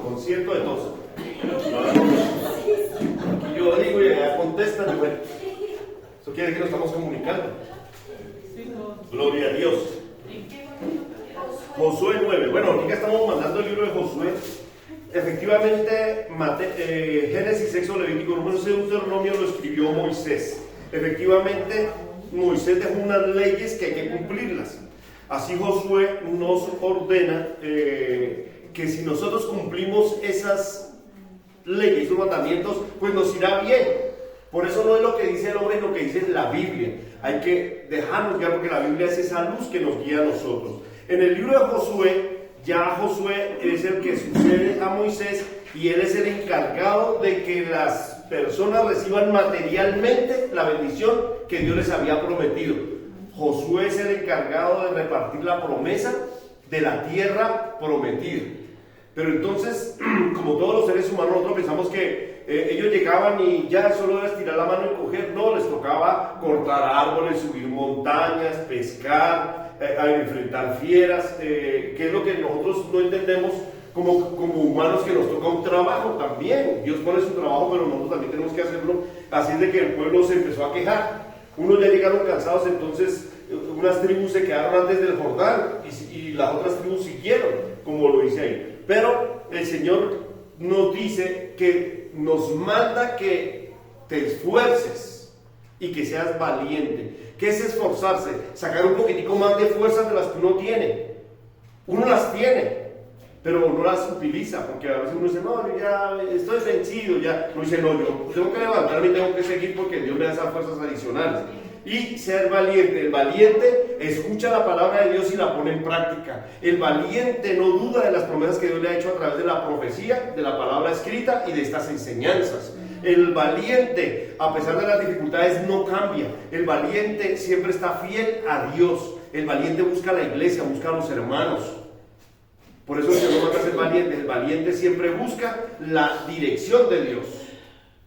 Concierto de tos. Yo digo y ella contesta, bueno, eso quiere decir que nos estamos comunicando. Gloria a Dios. Josué 9. Bueno, ahorita estamos mandando el libro de Josué. Efectivamente, Génesis, Éxodo, Levítico, Números y Deuteronomio lo escribió Moisés. Efectivamente, Moisés dejó unas leyes que hay que cumplirlas. Así Josué nos ordena que si nosotros cumplimos esas leyes, esos mandamientos, pues nos irá bien. Por eso no es lo que dice el hombre, es lo que dice la Biblia. Hay que dejarnos guiar porque la Biblia es esa luz que nos guía a nosotros. En el libro de Josué, ya Josué es el que sucede a Moisés y él es el encargado de que las personas reciban materialmente la bendición que Dios les había prometido. Josué es el encargado de repartir la promesa de la tierra prometida. Pero entonces, como todos los seres humanos, nosotros pensamos que ellos llegaban y ya solo era estirar la mano y coger. No, les tocaba cortar árboles, subir montañas, pescar, enfrentar fieras, que es lo que nosotros no entendemos como humanos, que nos toca un trabajo también. Dios pone su trabajo, pero nosotros también tenemos que hacerlo. Así es de que el pueblo se empezó a quejar. Unos ya llegaron cansados, entonces unas tribus se quedaron antes del Jordán y las otras tribus siguieron, como lo dice ahí. Pero el Señor nos dice que nos manda que te esfuerces y que seas valiente. ¿Qué es esforzarse? Sacar un poquitico más de fuerzas de las que uno tiene. Uno las tiene, pero no las utiliza, porque a veces uno dice, no, ya estoy vencido, ya. Uno dice, no, yo tengo que levantarme y tengo que seguir porque Dios me da esas fuerzas adicionales. Y ser valiente. El valiente escucha la palabra de Dios y la pone en práctica. El valiente no duda de las promesas que Dios le ha hecho a través de la profecía, de la palabra escrita y de estas enseñanzas. El valiente, a pesar de las dificultades, no cambia. El valiente siempre está fiel a Dios. El valiente busca a la iglesia, busca a los hermanos. Por eso el Señor manda a ser valiente. El valiente siempre busca la dirección de Dios.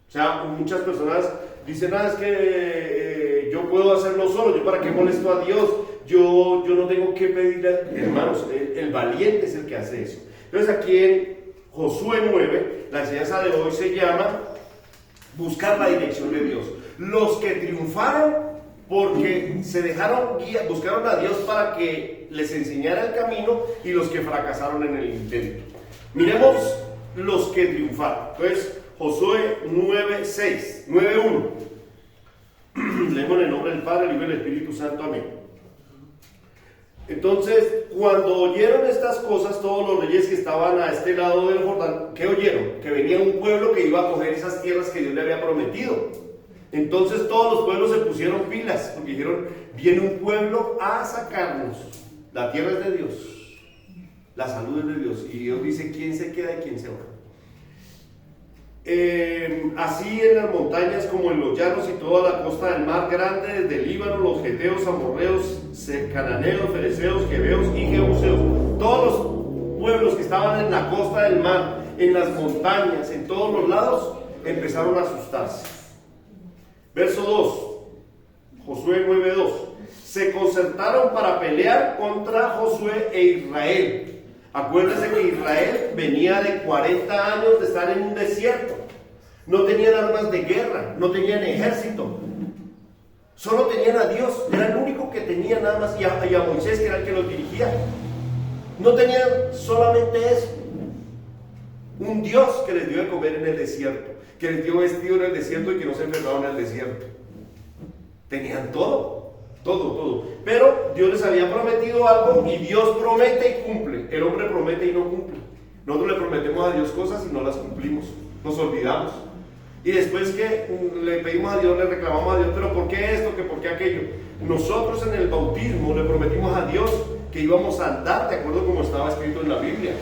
O sea, muchas personas dicen, es que yo puedo hacerlo solo, yo para qué molesto a Dios, yo no tengo que pedirle. Hermanos, el valiente es el que hace eso. Entonces aquí en Josué 9, la enseñanza de hoy se llama buscar la dirección de Dios. Los que triunfaron porque se dejaron guiar, buscaron a Dios para que les enseñara el camino, y los que fracasaron en el intento. Miremos los que triunfaron. Entonces, Josué 9:6, 9:1. Leemos en el nombre del Padre, el Hijo y del Espíritu Santo. Amén. Entonces, cuando oyeron estas cosas, todos los reyes que estaban a este lado del Jordán, ¿qué oyeron? Que venía un pueblo que iba a coger esas tierras que Dios le había prometido. Entonces todos los pueblos se pusieron pilas, porque dijeron, viene un pueblo a sacarnos. La tierra es de Dios, la salud es de Dios, y Dios dice quién se queda y quién se va. Así en las montañas como en los llanos y toda la costa del mar grande, desde el Líbano, los geteos, amorreos, cananeos, fereceos, jebeos y jebuseos, todos los pueblos que estaban en la costa del mar, en las montañas, en todos los lados, empezaron a asustarse. Verso 2, Josué 9:2. Se concertaron para pelear contra Josué e Israel. Acuérdense que Israel venía de 40 años de estar en un desierto. No tenían armas de guerra, no tenían ejército. Solo tenían a Dios, era el único que tenía nada más, y a Moisés, que era el que los dirigía. No tenían solamente eso. Un Dios que les dio de comer en el desierto, que les dio vestido en el desierto y que no se enfermaron en el desierto. Tenían todo. Pero Dios les había prometido algo, y Dios promete y cumple. El hombre promete y no cumple. Nosotros le prometemos a Dios cosas y no las cumplimos. Nos olvidamos. Y después que le pedimos a Dios, le reclamamos a Dios, pero ¿por qué esto? ¿Por qué aquello? Nosotros en el bautismo le prometimos a Dios que íbamos a andar de acuerdo como estaba escrito en la Biblia,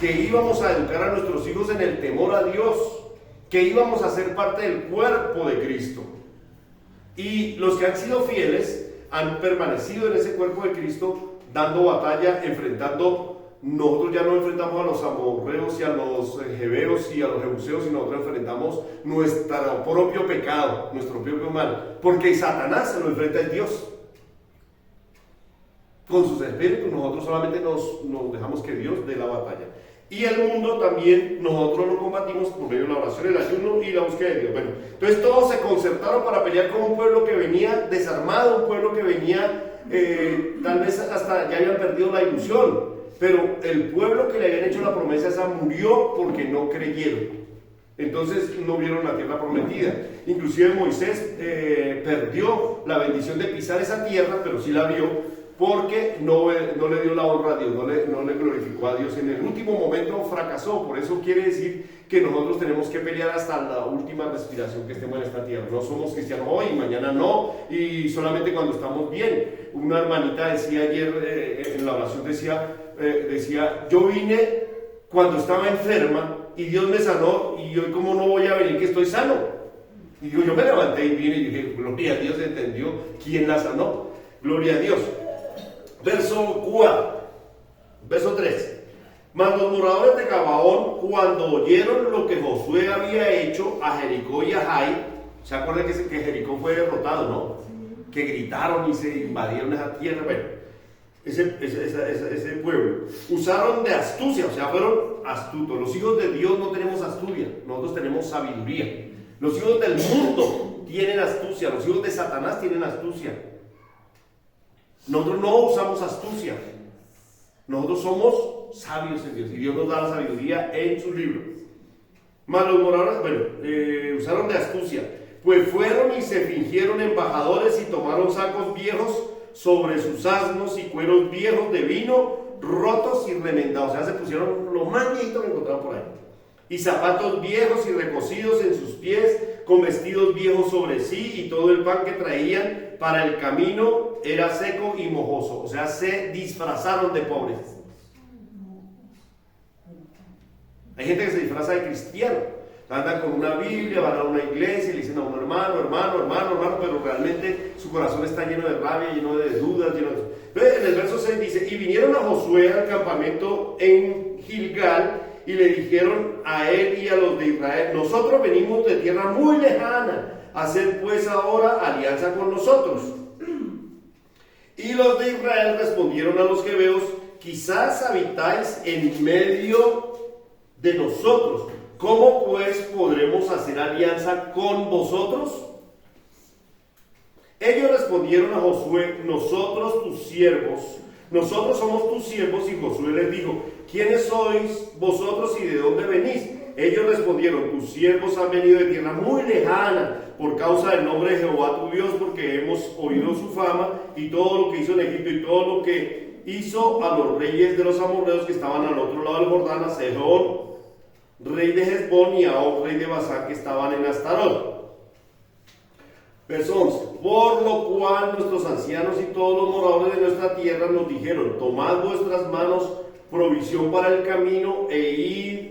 que íbamos a educar a nuestros hijos en el temor a Dios, que íbamos a ser parte del cuerpo de Cristo. Y los que han sido fieles han permanecido en ese cuerpo de Cristo, dando batalla, enfrentando. Nosotros ya no enfrentamos a los amorreos y a los jebeos y a los jebuseos, sino nosotros enfrentamos nuestro propio pecado, nuestro propio mal, porque Satanás se lo enfrenta a Dios. con sus espíritus, nosotros solamente nos dejamos que Dios dé la batalla. Y el mundo también, nosotros lo combatimos por medio de la oración, el ayuno y la búsqueda de Dios. Bueno, entonces todos se concertaron para pelear con un pueblo que venía desarmado, un pueblo que venía, tal vez hasta ya habían perdido la ilusión. Pero el pueblo que le habían hecho la promesa esa murió porque no creyeron. Entonces no vieron la tierra prometida. Inclusive Moisés perdió la bendición de pisar esa tierra, pero sí la vio, porque no le dio la honra a Dios, no le glorificó a Dios. En el último momento fracasó. Por eso quiere decir que nosotros tenemos que pelear hasta la última respiración que estemos en esta tierra. No somos cristianos hoy, mañana no, y solamente cuando estamos bien. Una hermanita decía ayer en la oración, decía, yo vine cuando estaba enferma y Dios me sanó, y hoy como no voy a venir que estoy sano. Y digo, yo me levanté y vine y dije, gloria a Dios, entendió quién la sanó. Gloria a Dios. Verso 3. Mas los moradores de Gabaón, cuando oyeron lo que Josué había hecho a Jericó y a Jai, ¿se acuerdan que Jericó fue derrotado, no? Que gritaron y se invadieron esa tierra. Bueno, ese pueblo usaron de astucia, o sea, fueron astutos. Los hijos de Dios no tenemos astucia, nosotros tenemos sabiduría. Los hijos del mundo tienen astucia, los hijos de Satanás tienen astucia. Nosotros no usamos astucia, nosotros somos sabios en Dios y Dios nos da la sabiduría en su libro. Mas los moradores, usaron de astucia, pues fueron y se fingieron embajadores y tomaron sacos viejos sobre sus asnos y cueros viejos de vino rotos y remendados. O sea, se pusieron lo más viejito que encontraron por ahí. Y zapatos viejos y recocidos en sus pies, con vestidos viejos sobre sí, y todo el pan que traían para el camino era seco y mojoso. O sea, se disfrazaron de pobres. Hay gente que se disfraza de cristiano. Andan con una Biblia, van a una iglesia y le dicen a un hermano, pero realmente su corazón está lleno de rabia, lleno de dudas, lleno de... Entonces, en el verso 6 dice, y vinieron a Josué al campamento en Gilgal, y le dijeron a él y a los de Israel, nosotros venimos de tierra muy lejana, haced pues ahora alianza con nosotros. Y los de Israel respondieron a los hebeos, quizás habitáis en medio de nosotros, ¿cómo pues podremos hacer alianza con vosotros? Ellos respondieron a Josué, nosotros tus siervos, nosotros somos tus siervos. Y Josué les dijo, ¿quiénes sois vosotros y de dónde venís? Ellos respondieron, tus siervos han venido de tierra muy lejana por causa del nombre de Jehová tu Dios, porque hemos oído su fama y todo lo que hizo en Egipto y todo lo que hizo a los reyes de los amorreos que estaban al otro lado del Jordán, a Sehón, rey de Hesbón, y a Og, rey de Basán, que estaban en Astarot. Verso 11. Por lo cual nuestros ancianos y todos los moradores de nuestra tierra nos dijeron, tomad vuestras manos provisión para el camino e id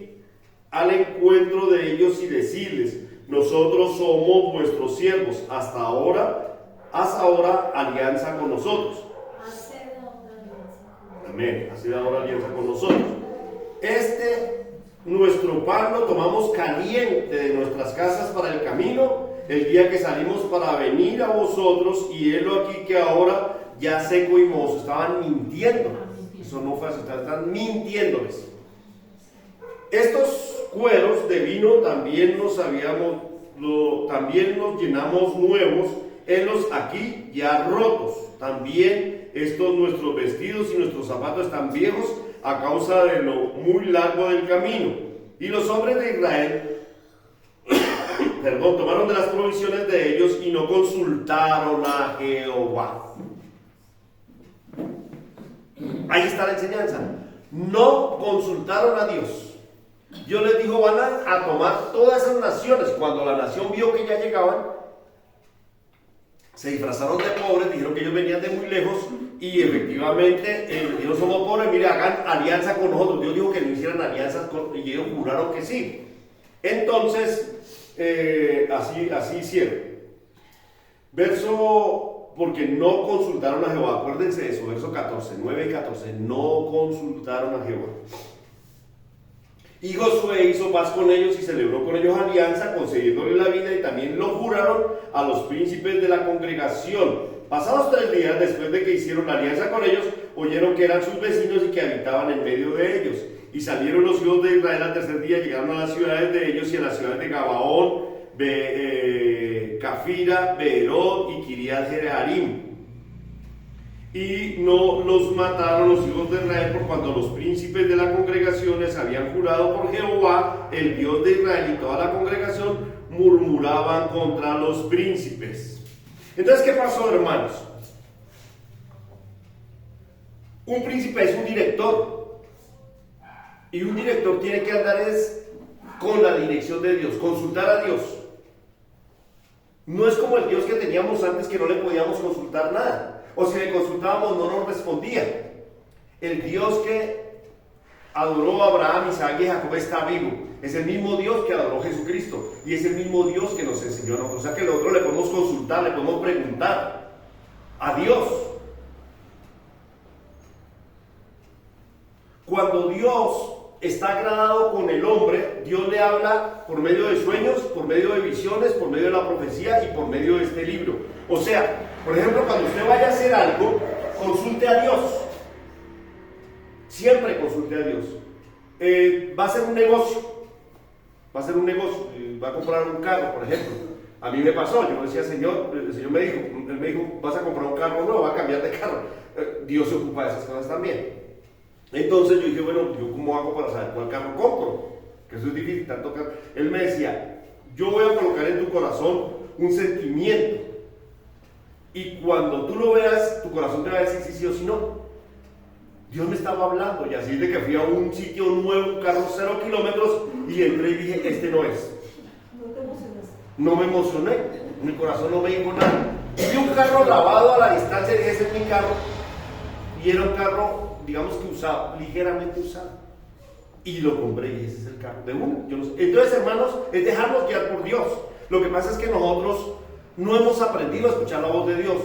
al encuentro de ellos y decidles, nosotros somos vuestros siervos, haz ahora alianza con nosotros. Amén, haced ahora alianza con nosotros. Nuestro pan lo tomamos caliente de nuestras casas para el camino, el día que salimos para venir a vosotros, y helo aquí que ahora ya seco y mozo. Estaban mintiendo. Eso no fue así, están mintiéndoles. Estos cueros de vino también también nos llenamos nuevos, helos aquí ya rotos. También estos nuestros vestidos y nuestros zapatos están viejos a causa de lo muy largo del camino. Y los hombres de Israel tomaron de las provisiones de ellos y no consultaron a Jehová. Ahí está la enseñanza. No consultaron a Dios. Dios les dijo, van a tomar todas esas naciones. Cuando la nación vio que ya llegaban, se disfrazaron de pobres, dijeron que ellos venían de muy lejos, y efectivamente dijeron, somos pobres, mire, hagan alianza con nosotros. Dios dijo que no hicieran alianzas y ellos juraron que sí. Entonces, así hicieron. Porque no consultaron a Jehová. Acuérdense de eso, verso 14, 9 y 14. No consultaron a Jehová. Y Josué hizo paz con ellos y celebró con ellos alianza, concediéndole la vida, y también lo juraron a los príncipes de la congregación. Pasados 3 días después de que hicieron alianza con ellos, oyeron que eran sus vecinos y que habitaban en medio de ellos. Y salieron los hijos de Israel al tercer día, llegaron a las ciudades de ellos y a las ciudades de Gabaón, Cafira, Beerot y Kiriat Jearim. Y no los mataron los hijos de Israel por cuando los príncipes de la congregación les habían jurado por Jehová, el Dios de Israel, y toda la congregación murmuraban contra los príncipes. Entonces, ¿qué pasó, hermanos? Un príncipe es un director. Y un director tiene que andar con la dirección de Dios, consultar a Dios. No es como el Dios que teníamos antes, que no le podíamos consultar nada. O si le consultábamos no nos respondía. El Dios que adoró a Abraham, Isaac y Jacob está vivo. Es el mismo Dios que adoró a Jesucristo. Y es el mismo Dios que nos enseñó a nosotros. O sea que nosotros le podemos consultar, le podemos preguntar a Dios. Cuando Dios está agradado con el hombre, Dios le habla por medio de sueños, por medio de visiones, por medio de la profecía y por medio de este libro. O sea, por ejemplo, cuando usted vaya a hacer algo, consulte a Dios. Siempre consulte a Dios. Va a hacer un negocio. Va a comprar un carro, por ejemplo. A mí me pasó, yo decía, Señor, el Señor él me dijo, vas a comprar un carro nuevo, va a cambiar de carro. Dios se ocupa de esas cosas también. Entonces yo dije, bueno, ¿yo cómo hago para saber cuál carro compro? Que eso es difícil, tanto carro. Él me decía, yo voy a colocar en tu corazón un sentimiento. Y cuando tú lo veas, tu corazón te va a decir si sí o si no. Dios me estaba hablando, y así de que fui a un sitio nuevo, un carro 0 kilómetros, y entré y dije, este no es. ¿No te emocionaste? No me emocioné, mi corazón no me dijo nada. Vi un carro lavado a la distancia y dije, ese es mi carro. Y era un carro, digamos que usado, ligeramente usado. Y lo compré y ese es el carro de uno. Yo no sé. Entonces, hermanos, es dejarnos guiar por Dios. Lo que pasa es que nosotros no hemos aprendido a escuchar la voz de Dios.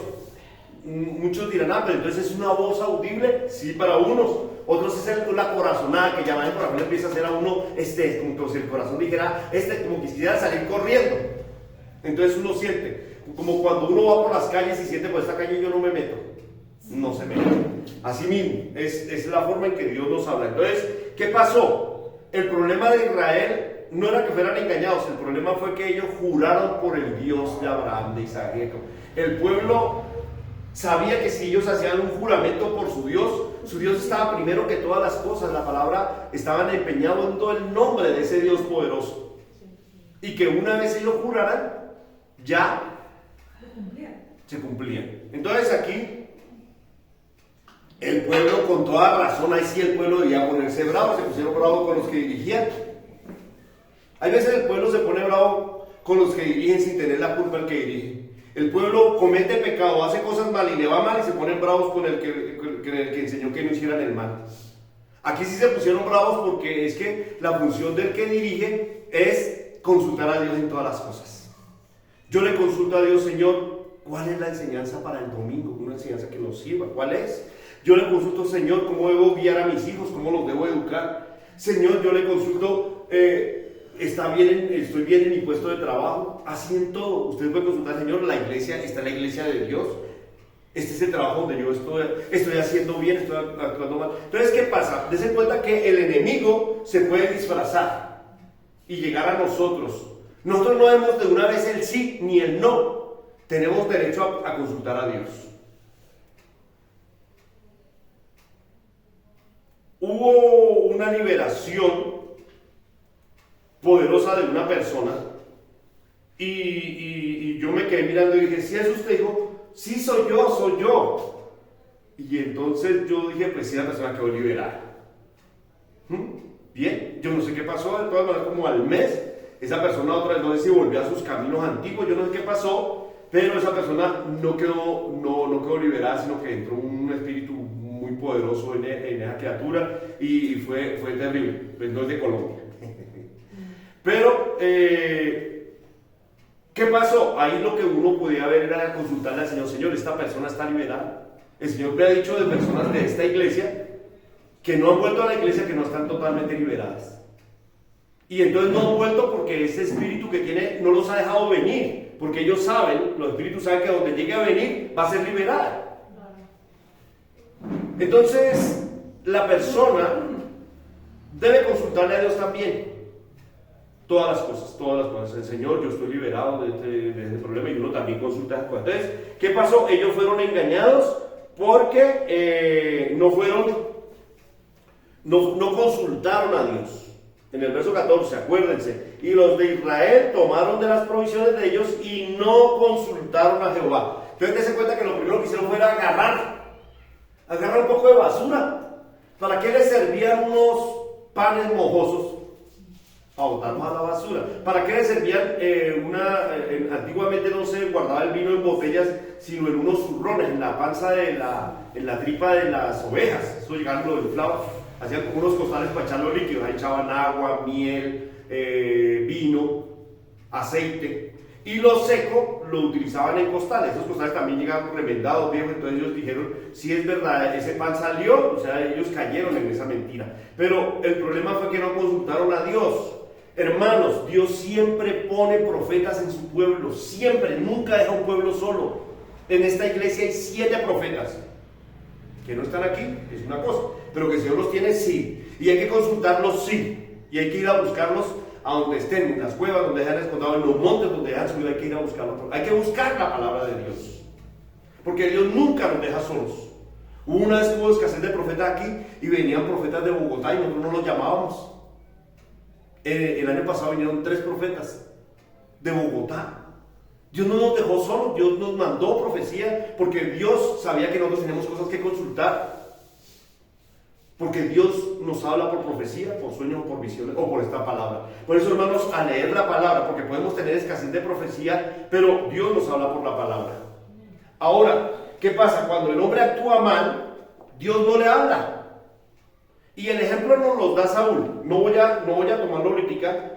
Muchos dirán, pero entonces es una voz audible. Sí, para unos. Otros es la corazonada, que ya el corazón empieza a hacer a uno, como si el corazón dijera, como que quisiera salir corriendo. Entonces uno siente, como cuando uno va por las calles y siente, por esta calle yo no me meto. No se mete. Así mismo, es la forma en que Dios nos habla. Entonces, ¿qué pasó? El problema de Israel no era que fueran engañados, el problema fue que ellos juraron por el Dios de Abraham, de Isaac y Jacob. El pueblo sabía que si ellos hacían un juramento por su Dios estaba primero que todas las cosas. La palabra estaban empeñados en todo el nombre de ese Dios poderoso. Y que una vez ellos juraran, ya se cumplían. Entonces aquí el pueblo, con toda razón, ahí sí el pueblo debía ponerse bravo, se pusieron bravos con los que dirigían. Hay veces el pueblo se pone bravo con los que dirigen sin tener la culpa el que dirige. El pueblo comete pecado, hace cosas mal y le va mal y se ponen bravos con el que enseñó que no hicieran el mal. Aquí sí se pusieron bravos porque es que la función del que dirige es consultar a Dios en todas las cosas. Yo le consulto a Dios, Señor, ¿cuál es la enseñanza para el domingo? Una enseñanza que nos sirva, ¿cuál es? Yo le consulto, Señor, cómo debo guiar a mis hijos, cómo los debo educar. Señor, yo le consulto, estoy bien en mi puesto de trabajo. Así en todo. Usted puede consultar, Señor, la iglesia, está la iglesia de Dios. Este es el trabajo donde yo estoy haciendo bien, estoy actuando mal. Entonces, ¿qué pasa? Dese cuenta que el enemigo se puede disfrazar y llegar a nosotros. Nosotros no vemos de una vez el sí ni el no. Tenemos derecho a consultar a Dios. Hubo una liberación poderosa de una persona y yo me quedé mirando y dije, ¿sí es usted? Dijo, sí, soy yo. Y entonces yo dije, pues sí, la persona quedó liberada. Bien, yo no sé qué pasó, de todas maneras como al mes, esa persona otra vez no sé si volvió a sus caminos antiguos, yo no sé qué pasó, pero esa persona no quedó liberada, sino que entró un espíritu muy poderoso en esa criatura y fue terrible, pues no es de Colombia. Pero, ¿qué pasó? Ahí lo que uno podía ver era consultarle al Señor, Señor, esta persona está liberada. El Señor me ha dicho de personas de esta iglesia que no han vuelto a la iglesia, que no están totalmente liberadas. Y entonces no han vuelto porque ese espíritu que tiene no los ha dejado venir, porque ellos saben, los espíritus saben que donde llegue a venir va a ser liberada. Entonces, la persona debe consultarle a Dios también. Todas las cosas. El Señor, yo estoy liberado de este problema, y uno también consulta las cosas. Entonces, ¿qué pasó? Ellos fueron engañados porque no consultaron a Dios. En el verso 14, acuérdense, y los de Israel tomaron de las provisiones de ellos y no consultaron a Jehová. Entonces, dense cuenta que lo primero que hicieron fue agarrar un poco de basura. ¿Para qué les servían unos panes mojosos? A botarlos a la basura. ¿Para qué les servían antiguamente no se guardaba el vino en botellas, sino en unos zurrones, en la panza en la tripa de las ovejas? Eso llegaban, lo inflaban, hacían como unos costales para echarlo líquido, ahí echaban agua, miel, vino, aceite, y lo seco lo utilizaban en costales. Esos costales también llegaban remendados, viejos. Entonces ellos dijeron, si es verdad, ese pan salió, o sea, ellos cayeron en esa mentira. Pero el problema fue que no consultaron a Dios. Hermanos, Dios siempre pone profetas en su pueblo, siempre, nunca deja un pueblo solo. En esta iglesia hay 7 profetas, que no están aquí, es una cosa, pero que el Señor los tiene, sí, y hay que consultarlos, sí, y hay que ir a buscarlos a donde estén, en las cuevas donde hayan escondido, en los montes donde hayan subido, hay que ir a buscarlos, hay que buscar la palabra de Dios, porque Dios nunca nos deja solos. Hubo una vez que hubo escasez de profetas aquí, y venían profetas de Bogotá, y nosotros no los llamábamos. El año pasado vinieron 3 profetas de Bogotá. Dios no nos dejó solos, Dios nos mandó profecía, porque Dios sabía que nosotros teníamos cosas que consultar. Porque Dios nos habla por profecía, por sueños, por visiones, o por esta palabra. Por eso, hermanos, a leer la palabra, porque podemos tener escasez de profecía, pero Dios nos habla por la palabra. Ahora, ¿qué pasa? Cuando el hombre actúa mal, Dios no le habla. Y el ejemplo nos lo da Saúl. No voy a tomarlo ahorita,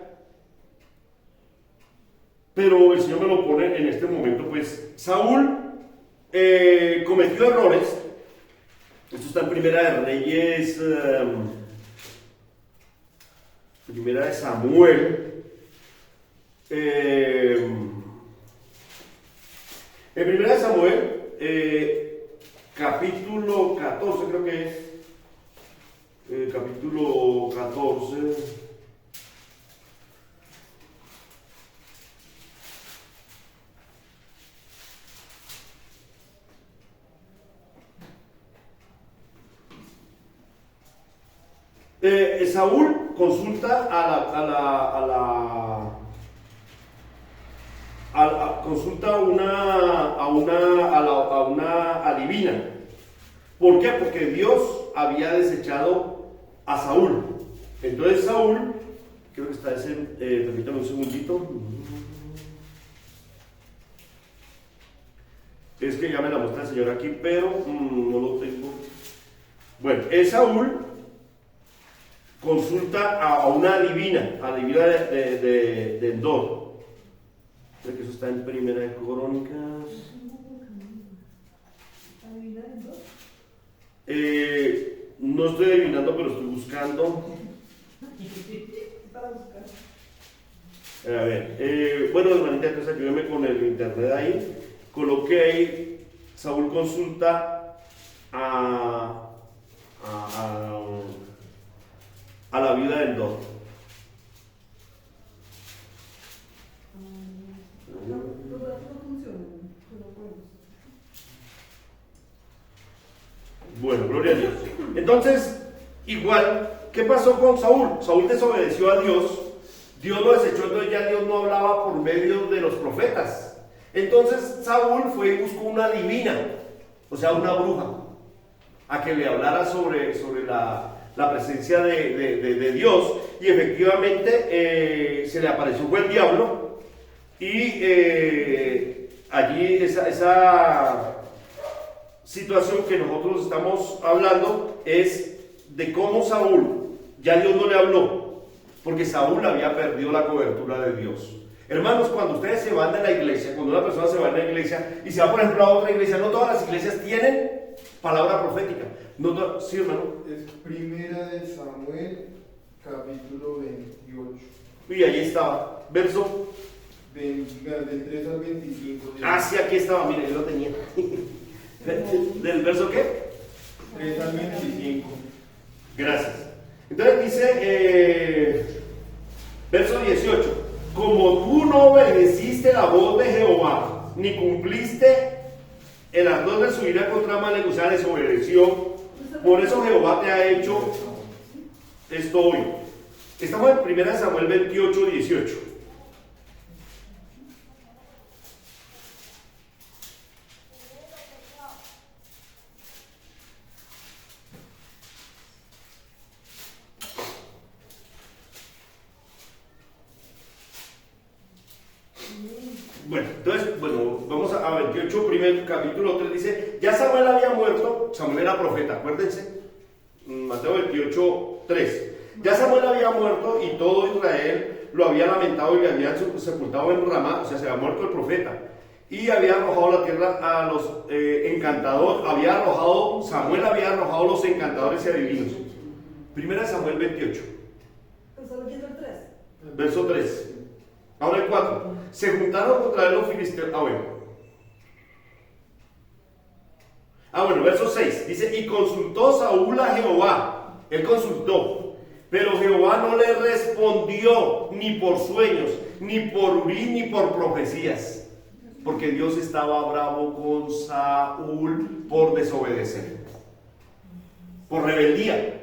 pero el Señor me lo pone en este momento. Pues Saúl cometió errores. Esto está en Primera de Reyes, Primera de Samuel. En Primera de Samuel, capítulo 14, creo que es. Capítulo 14. Saúl consulta consulta a una adivina. ¿Por qué? Porque Dios había desechado a Saúl. Entonces Saúl, creo que está ese, permítame un segundito. Es que ya me la muestra el Señor aquí, pero no lo tengo. Bueno, Saúl consulta a una adivina de Endor. Creo que eso está en Primera de Crónicas. ¿Adivina de Endor? No estoy adivinando, pero estoy buscando. A ver, bueno, hermanita, entonces ayúdeme con el internet ahí. Coloqué ahí, Saúl consulta a la viuda del Endor. Bueno, gloria a Dios. Entonces, igual, ¿qué pasó con Saúl? Saúl desobedeció a Dios, Dios lo desechó, entonces ya Dios no hablaba por medio de los profetas. Entonces Saúl fue y buscó una adivina, o sea, una bruja, a que le hablara sobre la presencia de Dios, y efectivamente se le apareció fue el diablo, y allí esa situación que nosotros estamos hablando es de cómo Saúl, ya Dios no le habló, porque Saúl había perdido la cobertura de Dios. Hermanos, cuando ustedes se van de la iglesia, cuando una persona se va de la iglesia y se va, por ejemplo, a otra iglesia, no todas las iglesias tienen palabra profética. No sí, hermano. Es Primera de Samuel, capítulo 28. Y ahí estaba, verso. Del 3 al 25. Ah, sí, aquí estaba, mire, yo lo tenía. ¿Del verso qué? 3 al 25. Gracias. Entonces dice, verso 18, como tú no obedeciste la voz de Jehová, ni cumpliste el ardor de su ira contra Amalek, o sea, desobedeció, por eso Jehová te ha hecho esto hoy. Estamos en 1 Samuel 28, 18. Vamos a 28, primer capítulo 3, dice, ya Samuel había muerto, Samuel era profeta, acuérdense, Mateo 28, 3, ya Samuel había muerto y todo Israel lo había lamentado y le habían sepultado en Ramá, o sea, se había muerto el profeta, y había arrojado la tierra a los encantadores, Samuel había arrojado los encantadores y adivinos. 1 Samuel 28. Verso 3. Ahora el 4. Se juntaron contra él los filisteos. Verso 6. Dice, y consultó Saúl a Jehová. Él consultó. Pero Jehová no le respondió ni por sueños, ni por Urim, ni por profecías. Porque Dios estaba bravo con Saúl por desobedecer. Por rebeldía.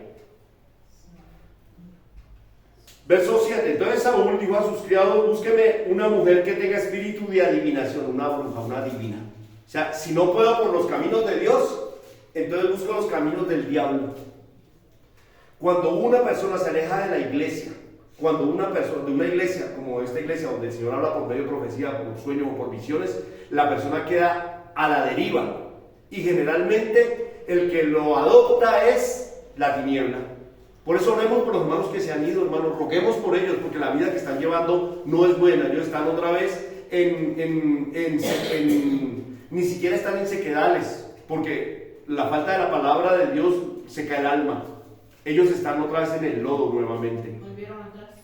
Verso 7, entonces Saúl dijo a sus criados, búsqueme una mujer que tenga espíritu de adivinación, una bruja, una adivina. O sea, si no puedo por los caminos de Dios, entonces busco los caminos del diablo. Cuando una persona se aleja de la iglesia, cuando una persona, de una iglesia como esta iglesia, donde el Señor habla por medio de profecía, por sueños o por visiones, la persona queda a la deriva. Y generalmente el que lo adopta es la tiniebla. Por eso oremos por los hermanos que se han ido, hermanos, roguemos por ellos, porque la vida que están llevando no es buena. Ellos están otra vez ni siquiera están en sequedales, porque la falta de la palabra de Dios seca el alma. Ellos están otra vez en el lodo nuevamente.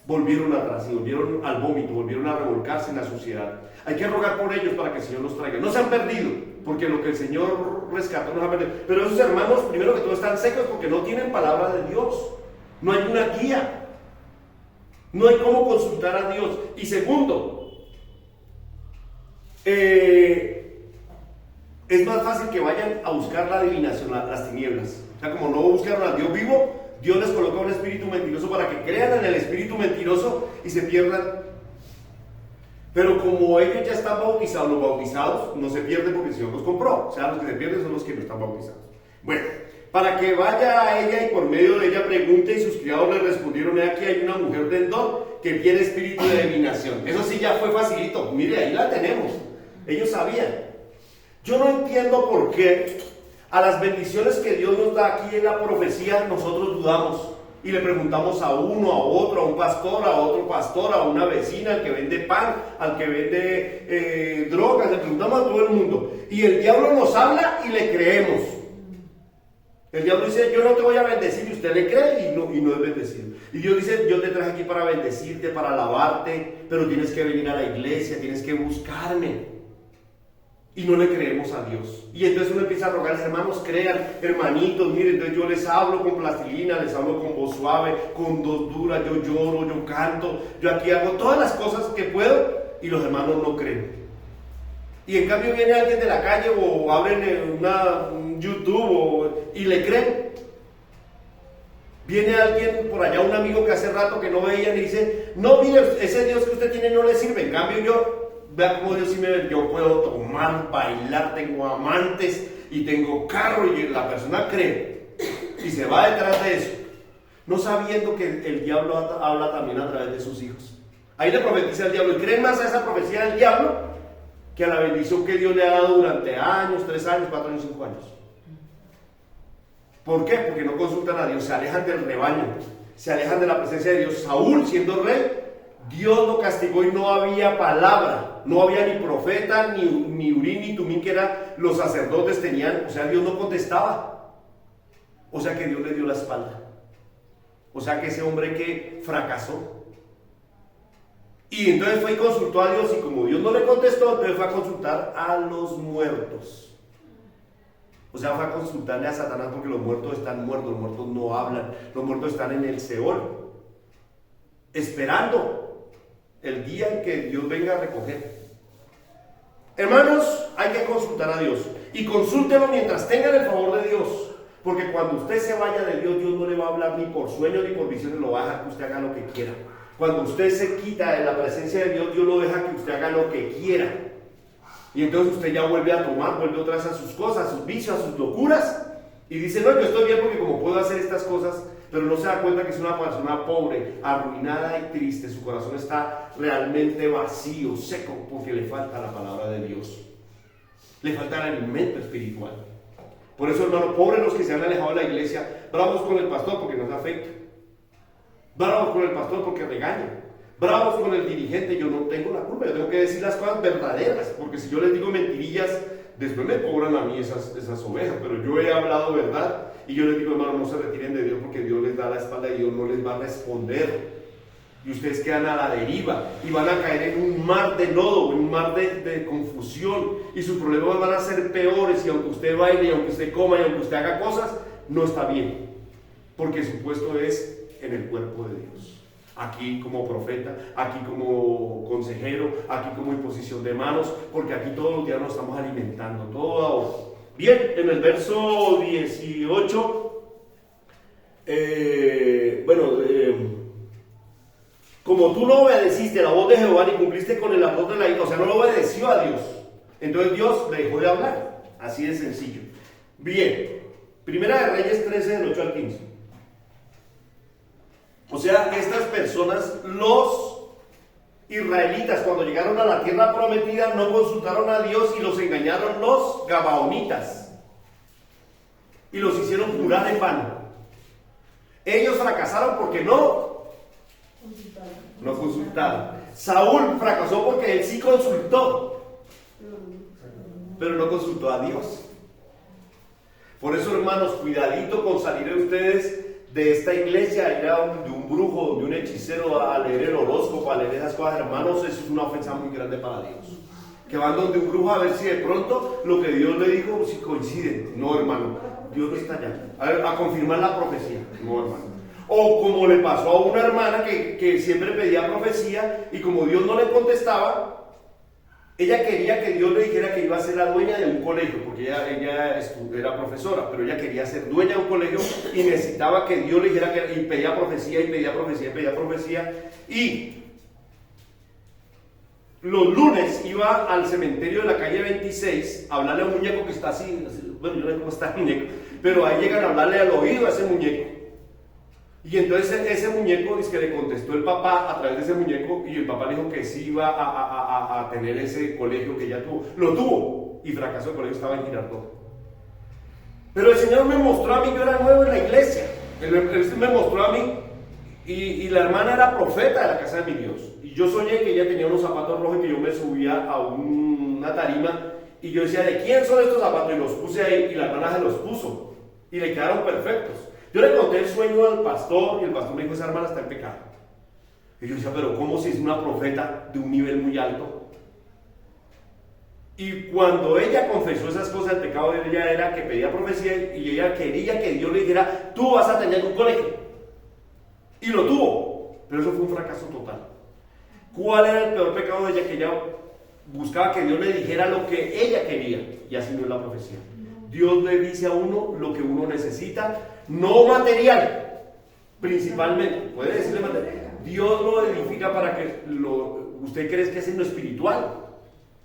Volvieron atrás y volvieron al vómito, volvieron a revolcarse en la suciedad. Hay que rogar por ellos para que el Señor los traiga. No se han perdido, porque lo que el Señor rescató no se ha perdido. Pero esos hermanos, primero que todo, están secos porque no tienen palabra de Dios. No hay una guía. No hay cómo consultar a Dios. Y segundo, es más fácil que vayan a buscar la adivinación, las tinieblas. O sea, como no buscaron a Dios vivo, Dios les coloca un espíritu mentiroso para que crean en el espíritu mentiroso y se pierdan. Pero como ellos ya están bautizados, los bautizados no se pierden porque el Señor los compró. O sea, los que se pierden son los que no están bautizados. Bueno, para que vaya a ella y por medio de ella pregunte, y sus criados le respondieron, aquí hay una mujer de Endor que tiene espíritu de adivinación. Eso sí ya fue facilito. Mire, ahí la tenemos. Ellos sabían. Yo no entiendo por qué a las bendiciones que Dios nos da aquí en la profecía nosotros dudamos y le preguntamos a uno, a otro, a un pastor, a otro pastor, a una vecina, al que vende pan, al que vende drogas, le preguntamos a todo el mundo y el diablo nos habla y le creemos. El diablo dice, yo no te voy a bendecir, y usted le cree y no es bendecido. Y Dios dice, yo te traje aquí para bendecirte, para alabarte, pero tienes que venir a la iglesia, tienes que buscarme. Y no le creemos a Dios. Y entonces uno empieza a rogar, hermanos, crean, hermanitos, miren, entonces yo les hablo con plastilina, les hablo con voz suave, con voz dura, yo lloro, yo canto, yo aquí hago todas las cosas que puedo, y los hermanos no creen. Y en cambio viene alguien de la calle o abren un YouTube y le creen. Viene alguien por allá, un amigo que hace rato que no veían y dice, no, mire, ese Dios que usted tiene no le sirve. En cambio yo, vea cómo Dios sí yo puedo tomar, bailar, tengo amantes y tengo carro, y la persona cree y se va detrás de eso, no sabiendo que el diablo habla también a través de sus hijos. Ahí le profetiza al diablo y creen más a esa profecía del diablo que a la bendición que Dios le ha dado durante años, 3 años, 4 años, 5 años. ¿Por qué? Porque no consultan a Dios, se alejan del rebaño, se alejan de la presencia de Dios. Saúl, siendo rey, Dios lo castigó y no había palabra, no había ni profeta, ni Urim, ni Tumín, que eran los sacerdotes tenían, o sea, Dios no contestaba. O sea que Dios le dio la espalda. O sea que ese hombre que fracasó. Y entonces fue y consultó a Dios, y como Dios no le contestó, entonces fue a consultar a los muertos. O sea, fue a consultarle a Satanás porque los muertos están muertos, los muertos no hablan, los muertos están en el Seol, esperando el día en que Dios venga a recoger. Hermanos, hay que consultar a Dios y consúltelo mientras tengan el favor de Dios. Porque cuando usted se vaya de Dios, Dios no le va a hablar ni por sueños ni por visiones, lo va a dejar que usted haga lo que quiera. Cuando usted se quita de la presencia de Dios, Dios lo deja que usted haga lo que quiera. Y entonces usted ya vuelve a tomar, vuelve otra vez a sus cosas, a sus vicios, a sus locuras. Y dice, no, yo estoy bien porque como puedo hacer estas cosas, pero no se da cuenta que es una persona pobre, arruinada y triste. Su corazón está realmente vacío, seco, porque le falta la palabra de Dios. Le falta el alimento espiritual. Por eso, hermano, pobres los que se han alejado de la iglesia, bravos con el pastor porque nos afecta, bravos con el pastor porque regaña, bravos con el dirigente. Yo no tengo la culpa, yo tengo que decir las cosas verdaderas, porque si yo les digo mentirillas, después me cobran a mí esas ovejas. Pero yo he hablado verdad y yo les digo, hermano, no se retiren de Dios porque Dios les da la espalda y Dios no les va a responder. Y ustedes quedan a la deriva y van a caer en un mar de lodo, en un mar de confusión, y sus problemas van a ser peores. Y aunque usted baile, y aunque usted coma, y aunque usted haga cosas, no está bien, porque su puesto es en el cuerpo de Dios. Aquí como profeta, aquí como consejero, aquí como imposición de manos, porque aquí todos los días nos estamos alimentando, todo ahora. Bien, en el verso 18, como tú no obedeciste a la voz de Jehová ni cumpliste con el arroz de la hija, o sea, no lo obedeció a Dios, entonces Dios le dejó de hablar, así de sencillo. Bien, Primera de Reyes 13, del 8 al 15. O sea, estas personas, los israelitas, cuando llegaron a la tierra prometida, no consultaron a Dios y los engañaron los gabaonitas y los hicieron jurar en vano. Ellos fracasaron porque no consultaron. Saúl fracasó porque él sí consultó, pero no consultó a Dios. Por eso, hermanos, cuidadito con salir de ustedes de esta iglesia, ir de un brujo, de un hechicero a leer el horóscopo, a leer esas cosas. Hermanos, eso es una ofensa muy grande para Dios. Que van donde un brujo a ver si de pronto lo que Dios le dijo si coincide. No, hermano, Dios no está allá a confirmar la profecía. No, hermano. O como le pasó a una hermana que siempre pedía profecía, y como Dios no le contestaba, ella quería que Dios le dijera que iba a ser la dueña de un colegio, porque ella era profesora, pero ella quería ser dueña de un colegio y necesitaba que Dios le dijera que, y pedía profecía, y pedía profecía, y pedía profecía. Y los lunes iba al cementerio de la calle 26 a hablarle a un muñeco que está así, bueno, yo no sé cómo está el muñeco, pero ahí llegan a hablarle al oído a ese muñeco. Y entonces ese muñeco dice que le contestó el papá a través de ese muñeco, y el papá le dijo que sí iba a tener ese colegio que ella tuvo. Lo tuvo y fracasó, el colegio estaba en Girardot. Pero el Señor me mostró a mí, yo era nuevo en la iglesia, Él me mostró a mí, y la hermana era profeta de la casa de mi Dios. Y yo soñé que ella tenía unos zapatos rojos, que yo me subía a una tarima y yo decía, ¿de quién son estos zapatos? Y los puse ahí, y la hermana se los puso y le quedaron perfectos. Yo le conté el sueño al pastor y el pastor me dijo, esa hermana está en pecado. Y yo decía, pero ¿cómo si es una profeta de un nivel muy alto? Y cuando ella confesó esas cosas, el pecado de ella era que pedía profecía y ella quería que Dios le dijera, tú vas a tener un colegio. Y lo tuvo, pero eso fue un fracaso total. ¿Cuál era el peor pecado de ella? Que ella buscaba que Dios le dijera lo que ella quería, y así no es la profecía. Dios le dice a uno lo que uno necesita, no material, principalmente. Puede decirle material. Dios lo edifica para que usted crezca en lo espiritual.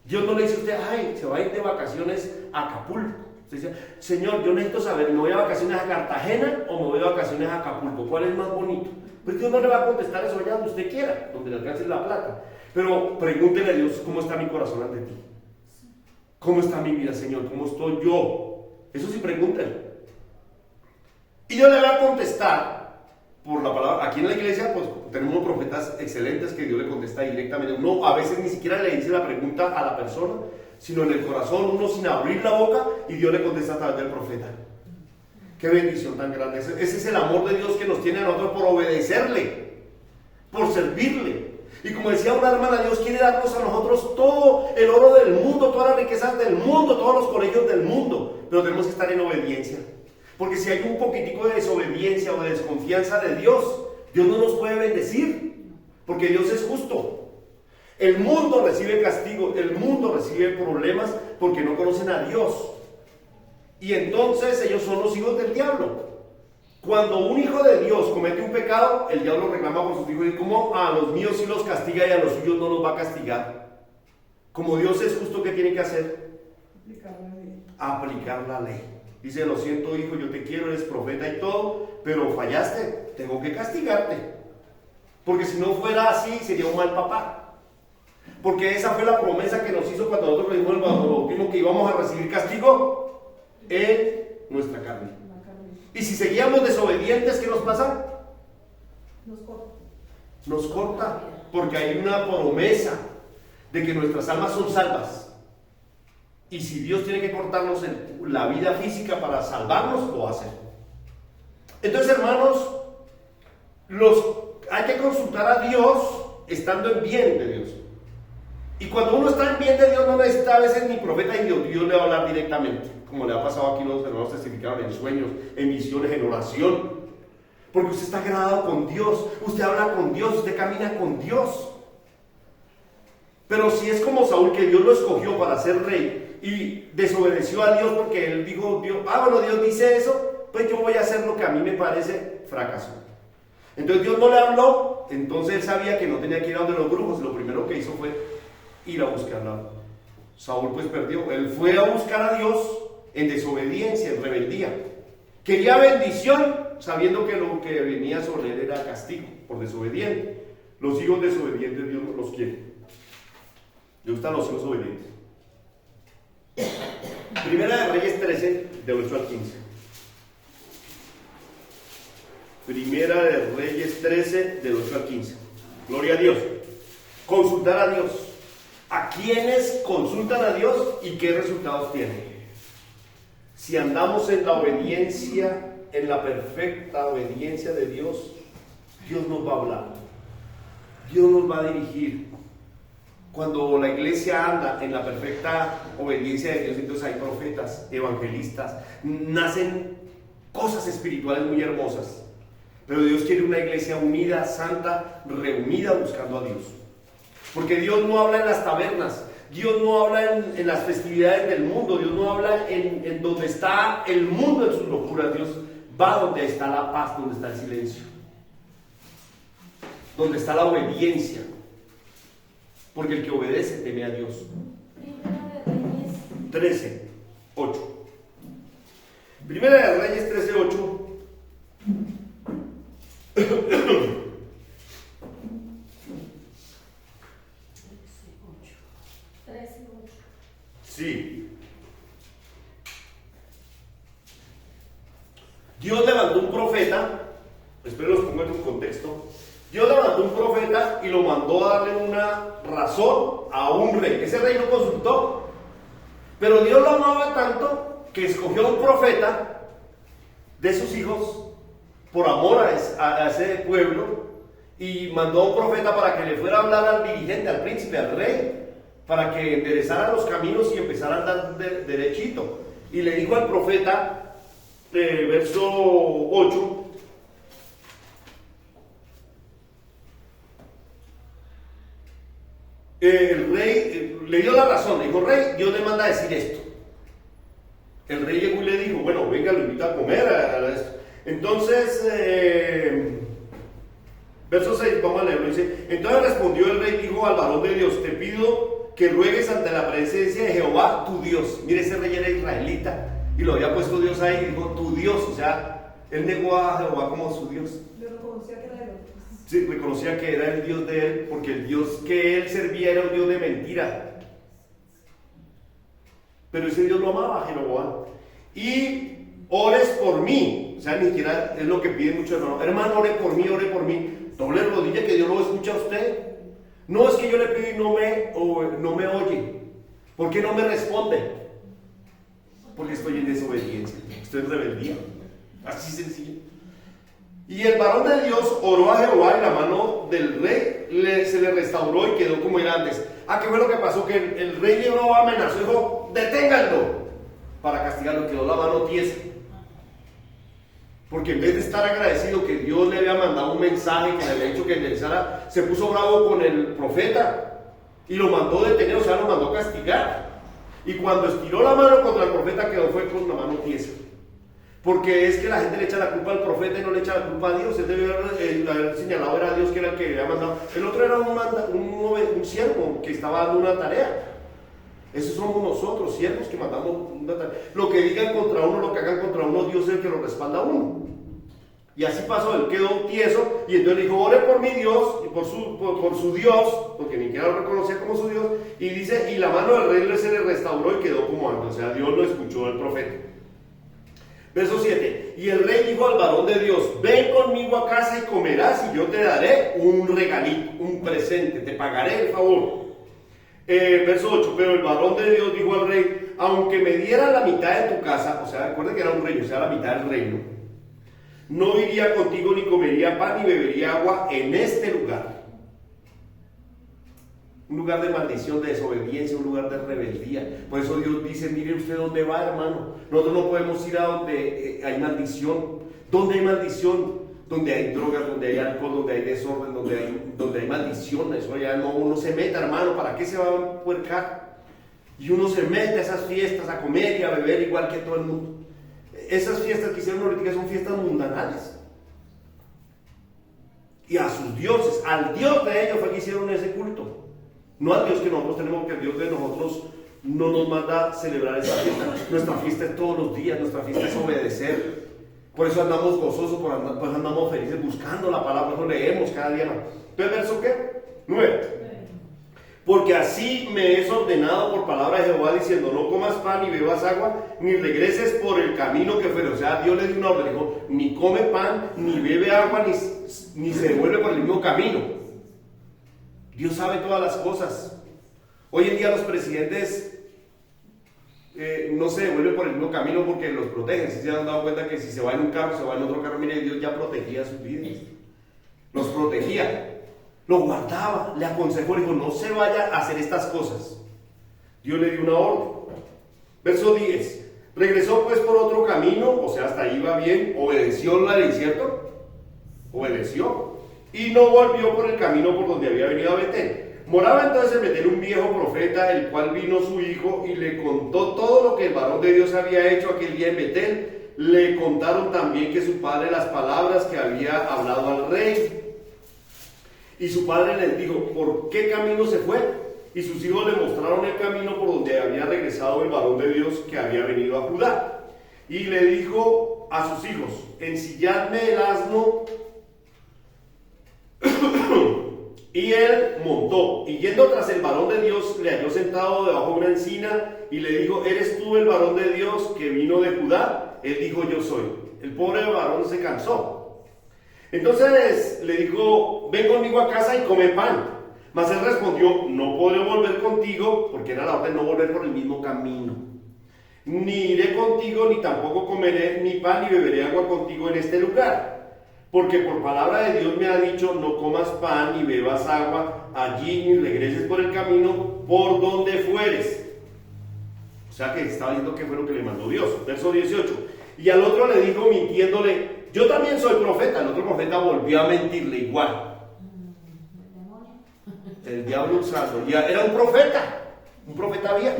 Dios no le dice a usted, ay, se va a ir de vacaciones a Acapulco. Usted dice, Señor, yo necesito saber, ¿me voy a vacaciones a Cartagena o me voy de vacaciones a Acapulco? ¿Cuál es más bonito? Pues Dios no le va a contestar eso allá donde usted quiera, donde le alcance la plata. Pero pregúntele a Dios, ¿cómo está mi corazón ante ti? ¿Cómo está mi vida, Señor? ¿Cómo estoy yo? Eso sí, pregúntele. Y Dios le va a contestar por la palabra. Aquí en la iglesia, pues tenemos profetas excelentes que Dios le contesta directamente. Uno a veces ni siquiera le dice la pregunta a la persona, sino en el corazón, uno sin abrir la boca, y Dios le contesta a través del profeta. Qué bendición tan grande. Ese es el amor de Dios que nos tiene a nosotros por obedecerle, por servirle. Y como decía una hermana, Dios quiere darnos a nosotros todo el oro del mundo, todas las riquezas del mundo, todos los colegios del mundo. Pero tenemos que estar en obediencia. Porque si hay un poquitico de desobediencia o de desconfianza de Dios, Dios no nos puede bendecir. Porque Dios es justo. El mundo recibe castigo, el mundo recibe problemas porque no conocen a Dios. Y entonces ellos son los hijos del diablo. Cuando un hijo de Dios comete un pecado, el diablo reclama por sus hijos y como a los míos sí los castiga y a los suyos no los va a castigar. Como Dios es justo, ¿qué tiene que hacer? Aplicar la ley. Dice, lo siento hijo, yo te quiero, eres profeta y todo, pero fallaste, tengo que castigarte. Porque si no fuera así, sería un mal papá. Porque esa fue la promesa que nos hizo cuando nosotros le dimos el bautismo, que íbamos a recibir castigo en nuestra carne. Y si seguíamos desobedientes, ¿qué nos pasa? Nos corta, porque hay una promesa de que nuestras almas son salvas. Y si Dios tiene que cortarnos en la vida física para salvarnos, lo hace. Entonces, hermanos, hay que consultar a Dios estando en bien de Dios. Y cuando uno está en bien de Dios, no necesita a veces ni profeta y Dios le va a hablar directamente, como le ha pasado aquí, los hermanos testificaron en sueños, en visiones, en oración. Porque usted está agradado con Dios, usted habla con Dios, usted camina con Dios. Pero si es como Saúl, que Dios lo escogió para ser rey y desobedeció a Dios porque él dijo, Dios dice eso, pues yo voy a hacer lo que a mí me parece, fracaso. Entonces Dios no le habló, entonces él sabía que no tenía que ir a donde los brujos, lo primero que hizo fue ir a buscarla. Saúl pues perdió, él fue a buscar a Dios en desobediencia, en rebeldía. Quería bendición, sabiendo que lo que venía sobre él era castigo por desobediente. Los hijos desobedientes Dios no los quiere. Dios está a los hijos obedientes. Primera de Reyes 13, de 8 al 15. Primera de Reyes 13, del 8 al 15. Gloria a Dios. Consultar a Dios. ¿A quiénes consultan a Dios y qué resultados tienen? Si andamos en la obediencia, en la perfecta obediencia de Dios, Dios nos va a hablar. Dios nos va a dirigir. Cuando la iglesia anda en la perfecta obediencia de Dios, entonces hay profetas, evangelistas, nacen cosas espirituales muy hermosas. Pero Dios quiere una iglesia unida, santa, reunida buscando a Dios. Porque Dios no habla en las tabernas, Dios no habla en las festividades del mundo, Dios no habla en donde está el mundo en sus locuras. Dios va donde está la paz, donde está el silencio, donde está la obediencia. Porque el que obedece teme a Dios. Primera de Reyes 13, 8. Primera de Reyes 13, 8. Sí. Dios levantó un profeta, espero los pongo en un contexto. Dios levantó un profeta y lo mandó a darle una razón a un rey. Ese rey no consultó, pero Dios lo amaba tanto que escogió a un profeta de sus hijos por amor a ese pueblo y mandó a un profeta para que le fuera a hablar al dirigente, al príncipe, al rey, para que enderezara los caminos y empezara a andar derechito. Y le dijo al profeta, verso 8, el rey le dio la razón, le dijo, rey, Dios le manda a decir esto. El rey llegó y le dijo, bueno, venga, lo invito a comer a esto. Entonces, verso 6, vamos a leerlo, dice, entonces respondió el rey, dijo al varón de Dios, te pido que ruegues ante la presencia de Jehová, tu Dios. Mire, ese rey era israelita, y lo había puesto Dios ahí, y dijo, tu Dios, o sea, él negó a Jehová como su Dios. Le reconocía que era de Dios. Sí, reconocía que era el Dios de él, porque el Dios que él servía era un Dios de mentira. Pero ese Dios lo amaba a Jeroboam. Y ores por mí, o sea, ni siquiera es lo que piden muchos hermanos. Hermano, ore por mí. Doble rodilla que Dios lo escucha a usted. No es que yo le pido y no me oye. ¿Por qué no me responde? Porque estoy en desobediencia, estoy en rebeldía. Así sencillo. Y el varón de Dios oró a Jehová y la mano del rey se le restauró y quedó como era antes. ¿Qué fue lo que pasó? Que el rey llegó, amenazó, dijo, deténganlo, para castigarlo, quedó la mano tiesa. Porque en vez de estar agradecido que Dios le había mandado un mensaje, que le había dicho que enderezara, se puso bravo con el profeta y lo mandó detener, o sea, lo mandó castigar. Y cuando estiró la mano contra el profeta, fue con la mano tiesa. Porque es que la gente le echa la culpa al profeta y no le echa la culpa a Dios. Él debe haber señalado, era Dios que era el que le había mandado. El otro era un siervo que estaba dando una tarea. Esos somos nosotros, siervos que mandamos una tarea. Lo que digan contra uno, lo que hagan contra uno, Dios es el que lo respalda a uno. Y así pasó, él quedó tieso y entonces dijo, ore por mi Dios y por su Dios, porque ni siquiera lo reconocía como su Dios. Y dice, y la mano del rey se le restauró y quedó como antes. O sea, Dios lo escuchó del profeta. Verso 7, y el rey dijo al varón de Dios, ven conmigo a casa y comerás y yo te daré un regalito, un presente, te pagaré el favor. Verso 8, pero el varón de Dios dijo al rey, aunque me diera la mitad de tu casa, o sea, recuerda que era un rey, o sea, la mitad del reino, no iría contigo ni comería pan ni bebería agua en este lugar. Un lugar de maldición, de desobediencia, un lugar de rebeldía. Por eso Dios dice, mire usted dónde va, hermano. Nosotros no podemos ir a donde hay maldición. ¿Dónde hay maldición? Donde hay drogas, donde hay alcohol, donde hay desorden, donde hay maldición. Eso ya no, uno se meta, hermano. ¿Para qué se va a puercar? Y uno se mete a esas fiestas, a comer y a beber igual que todo el mundo. Esas fiestas que hicieron ahorita son fiestas mundanales. Y a sus dioses, al Dios de ellos fue que hicieron ese culto. No al Dios que nosotros tenemos, que el Dios de nosotros no nos manda a celebrar esa fiesta. Nuestra fiesta es todos los días, nuestra fiesta es obedecer. Por eso andamos gozosos, por eso andamos felices buscando la palabra, por eso leemos cada día más. ¿Pero verso qué? 9. Porque así me es ordenado por palabra de Jehová diciendo, no comas pan ni bebas agua, ni regreses por el camino que fuere. O sea, Dios le dio una orden, dijo, ni come pan, ni bebe agua, ni se devuelve por el mismo camino. Dios sabe todas las cosas. Hoy en día los presidentes no se devuelven por el mismo camino porque los protegen. Si se han dado cuenta que si se va en un carro, se va en otro carro, mire, Dios ya protegía sus vidas. Los protegía, los guardaba, le aconsejó, le dijo, no se vaya a hacer estas cosas. Dios le dio una orden. Verso 10. Regresó pues por otro camino, o sea, hasta ahí va bien, obedeció la ley, ¿cierto? Obedeció. Y no volvió por el camino por donde había venido a Betel. Moraba entonces en Betel un viejo profeta, el cual vino su hijo y le contó todo lo que el varón de Dios había hecho aquel día en Betel. Le contaron también que su padre las palabras que había hablado al rey. Y su padre les dijo, ¿por qué camino se fue? Y sus hijos le mostraron el camino por donde había regresado el varón de Dios que había venido a Judá. Y le dijo a sus hijos, ensilladme el asno. Y él montó, y yendo tras el varón de Dios, le halló sentado debajo de una encina, y le dijo, ¿eres tú el varón de Dios que vino de Judá? Él dijo, yo soy. El pobre varón se cansó. Entonces le dijo, ven conmigo a casa y come pan. Mas él respondió, no podré volver contigo, porque era la orden no volver por el mismo camino. Ni iré contigo, ni tampoco comeré ni pan, ni beberé agua contigo en este lugar. Porque por palabra de Dios me ha dicho, no comas pan ni bebas agua allí, ni regreses por el camino por donde fueres. O sea que estaba diciendo que fue lo que le mandó Dios. Verso 18. Y al otro le dijo mintiéndole, yo también soy profeta. El otro profeta volvió a mentirle igual. El diablo usando. Ya era un profeta viejo.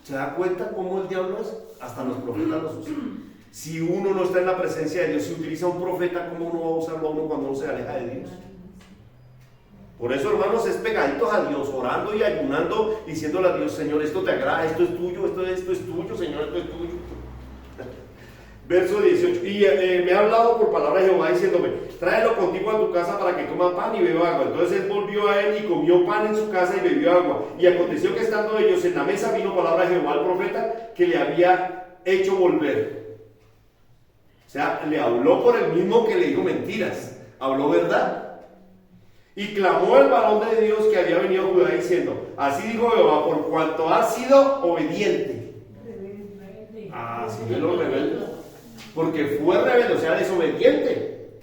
¿Se da cuenta cómo el diablo es? Hasta los profetas los usan. Si uno no está en la presencia de Dios, si utiliza un profeta, ¿cómo uno va a usarlo a uno cuando uno se aleja de Dios? Por eso, hermanos, es pegaditos a Dios, orando y ayunando, diciéndole a Dios, Señor, esto te agrada, esto es tuyo, esto es tuyo, Señor, esto es tuyo. Verso 18. Y me ha hablado por palabra de Jehová diciéndome, tráelo contigo a tu casa para que coma pan y beba agua. Entonces él volvió a él y comió pan en su casa y bebió agua. Y aconteció que estando ellos en la mesa vino palabra de Jehová al profeta que le había hecho volver. O sea, le habló por el mismo que le dijo mentiras. Habló verdad. Y clamó el varón de Dios que había venido a Judá diciendo, así dijo Jehová, por cuanto has sido obediente. Así es lo rebelde. Porque fue rebelde, o sea, desobediente.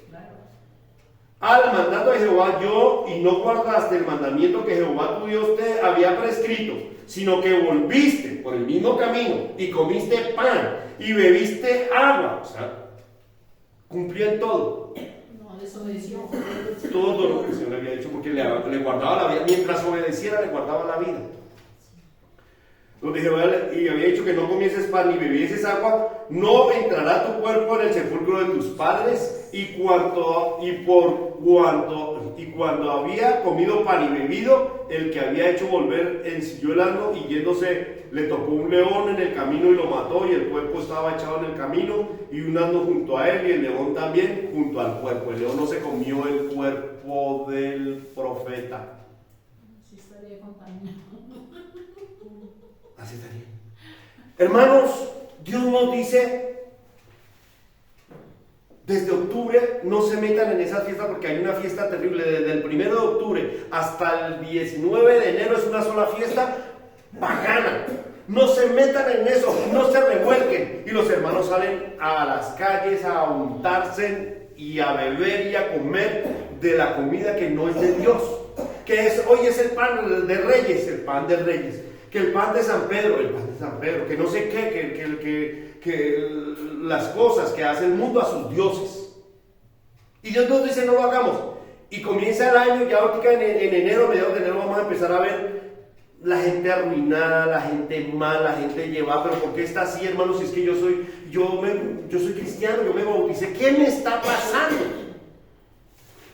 al mandato de Jehová yo, y no guardaste el mandamiento que Jehová tu Dios te había prescrito, sino que volviste por el mismo camino y comiste pan y bebiste agua. O sea, cumplió en todo. No, desobedeció. Todo lo que el Señor le había dicho, porque le guardaba la vida. Mientras obedeciera, le guardaba la vida. Donde Jehová y había dicho que no comieses pan ni bebieses agua, no entrará tu cuerpo en el sepulcro de tus padres, y cuando había comido pan y bebido, el que había hecho volver ensilló el asno, y yéndose le tocó un león en el camino y lo mató, y el cuerpo estaba echado en el camino, y un asno junto a él, y el león también junto al cuerpo. El león no se comió el cuerpo del profeta. Sí, estaría contaminado. Así estaría. Hermanos, Dios nos dice, desde octubre no se metan en esa fiesta, porque hay una fiesta terrible. Desde el 1 de octubre hasta el 19 de enero es una sola fiesta pagana. No se metan en eso, no se revuelquen. Y los hermanos salen a las calles a untarse y a beber y a comer de la comida que no es de Dios. Que es, hoy es el pan de Reyes, el pan de Reyes. Que el pan de San Pedro, que no sé qué, que las cosas que hace el mundo a sus dioses. Y Dios nos dice no lo hagamos. Y comienza el año, ya ahorita en enero, mediados de enero vamos a empezar a ver la gente arruinada, la gente mala, la gente llevada. Pero ¿por qué está así, hermanos? Si es que yo soy cristiano, yo me bauticé, ¿qué me está pasando?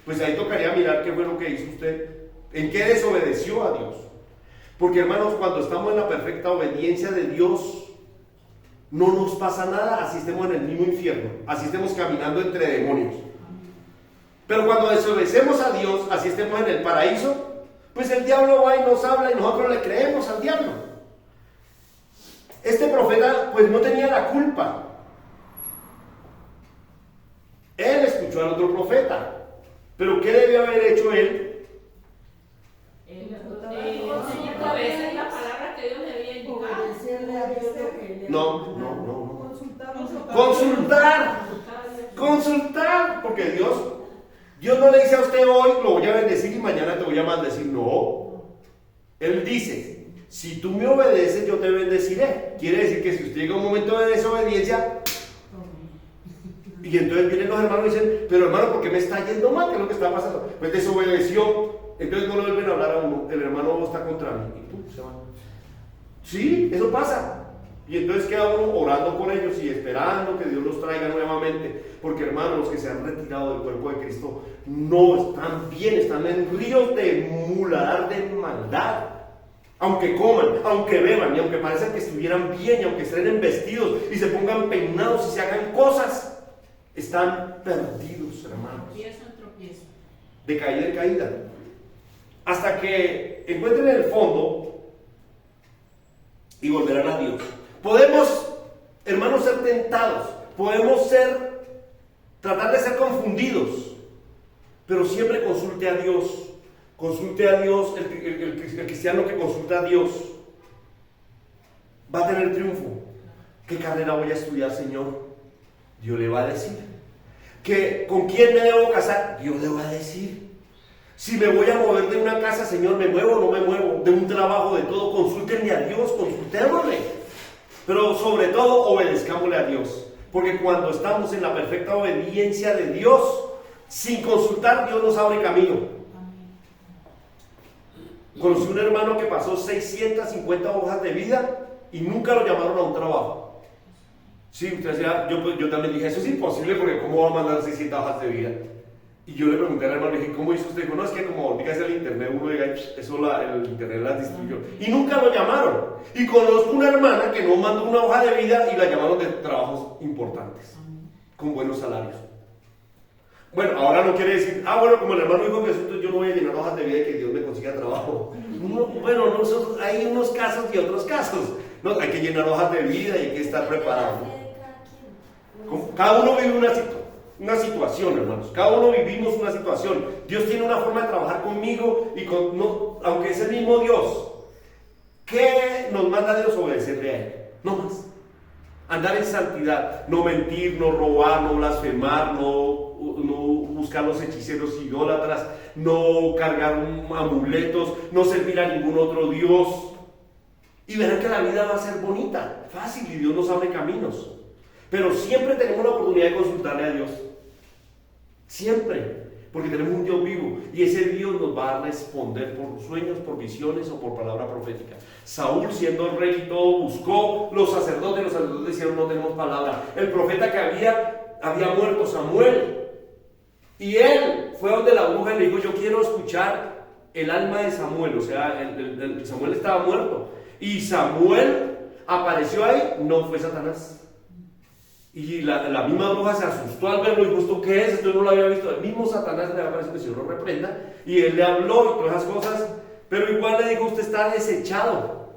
Pues ahí tocaría mirar qué fue lo que hizo usted, en qué desobedeció a Dios. Porque, hermanos, cuando estamos en la perfecta obediencia de Dios, no nos pasa nada, así estemos en el mismo infierno, así estemos caminando entre demonios. Pero cuando desobedecemos a Dios, así estemos en el paraíso, pues el diablo va y nos habla y nosotros le creemos al diablo. Este profeta pues no tenía la culpa. Él escuchó al otro profeta, pero ¿qué debió haber hecho él? Obedecer la palabra que Dios le había indicado. Obedecerle a Dios lo que le No. Consultar. Consultar, porque Dios no le dice a usted hoy lo voy a bendecir y mañana te voy a maldecir. No. Él dice, si tú me obedeces yo te bendeciré. Quiere decir que si usted llega a un momento de desobediencia, y entonces vienen los hermanos y dicen, pero hermano, ¿por qué me está yendo mal? ¿Qué es lo que está pasando? Pues desobedeció. Entonces no le vuelven a hablar a uno, el hermano está contra mí, y pum, se va. Sí, eso pasa. Y entonces queda uno orando por ellos y esperando que Dios los traiga nuevamente. Porque, hermanos, los que se han retirado del cuerpo de Cristo no están bien, están en ríos de muladar, de maldad. Aunque coman, aunque beban, y aunque parezcan que estuvieran bien, y aunque estén vestidos y se pongan peinados y se hagan cosas, están perdidos, hermanos. Tropiezo en tropiezo. De caída en caída. Hasta que encuentren el fondo y volverán a Dios. Podemos, hermanos, ser tentados. Podemos tratar de ser confundidos. Pero siempre consulte a Dios. Consulte a Dios. El cristiano que consulta a Dios va a tener triunfo. ¿Qué carrera voy a estudiar, Señor? Dios le va a decir. ¿Con quién me debo casar? Dios le va a decir. Si me voy a mover de una casa, Señor, ¿me muevo o no me muevo? De un trabajo, de todo, consúltenle a Dios, consultémosle. Pero sobre todo, obedezcámosle a Dios. Porque cuando estamos en la perfecta obediencia de Dios, sin consultar, Dios nos abre camino. Conocí un hermano que pasó 650 hojas de vida y nunca lo llamaron a un trabajo. Sí, usted decía, yo también dije, eso es imposible porque ¿cómo va a mandar 600 hojas de vida? Y yo le pregunté al hermano, le dije, ¿cómo hizo usted? Dijo, no, es que como dígase el internet, uno diga, eso el internet las distribuyó. Y nunca lo llamaron. Y conozco una hermana que no mandó una hoja de vida y la llamaron de trabajos importantes, con buenos salarios. Bueno, ahora no quiere decir, bueno, como el hermano dijo que eso, yo no voy a llenar hojas de vida y que Dios me consiga trabajo. No, bueno, hay unos casos y otros casos. No, hay que llenar hojas de vida y hay que estar preparado. Cada uno vive una situación, hermanos. Cada uno vivimos una situación. Dios tiene una forma de trabajar conmigo y aunque es el mismo Dios. ¿Qué nos manda Dios? Obedecerle a Él. No más. Andar en santidad. No mentir, no robar, no blasfemar, no buscar los hechiceros idólatras, no cargar amuletos, no servir a ningún otro Dios. Y verán que la vida va a ser bonita, fácil, y Dios nos abre caminos. Pero siempre tenemos la oportunidad de consultarle a Dios. Siempre. Porque tenemos un Dios vivo. Y ese Dios nos va a responder por sueños, por visiones o por palabra profética. Saúl, siendo rey y todo, buscó los sacerdotes decían no tenemos palabra. El profeta que había muerto, Samuel. Y él fue donde la bruja y le dijo, yo quiero escuchar el alma de Samuel. O sea, Samuel estaba muerto. Y Samuel apareció ahí, no fue Satanás. Y la misma bruja se asustó al verlo y dijo, ¿esto qué es? Esto no lo había visto. El mismo Satanás le apareció que el Señor lo reprenda. Y él le habló y todas esas cosas. Pero igual le dijo, usted está desechado.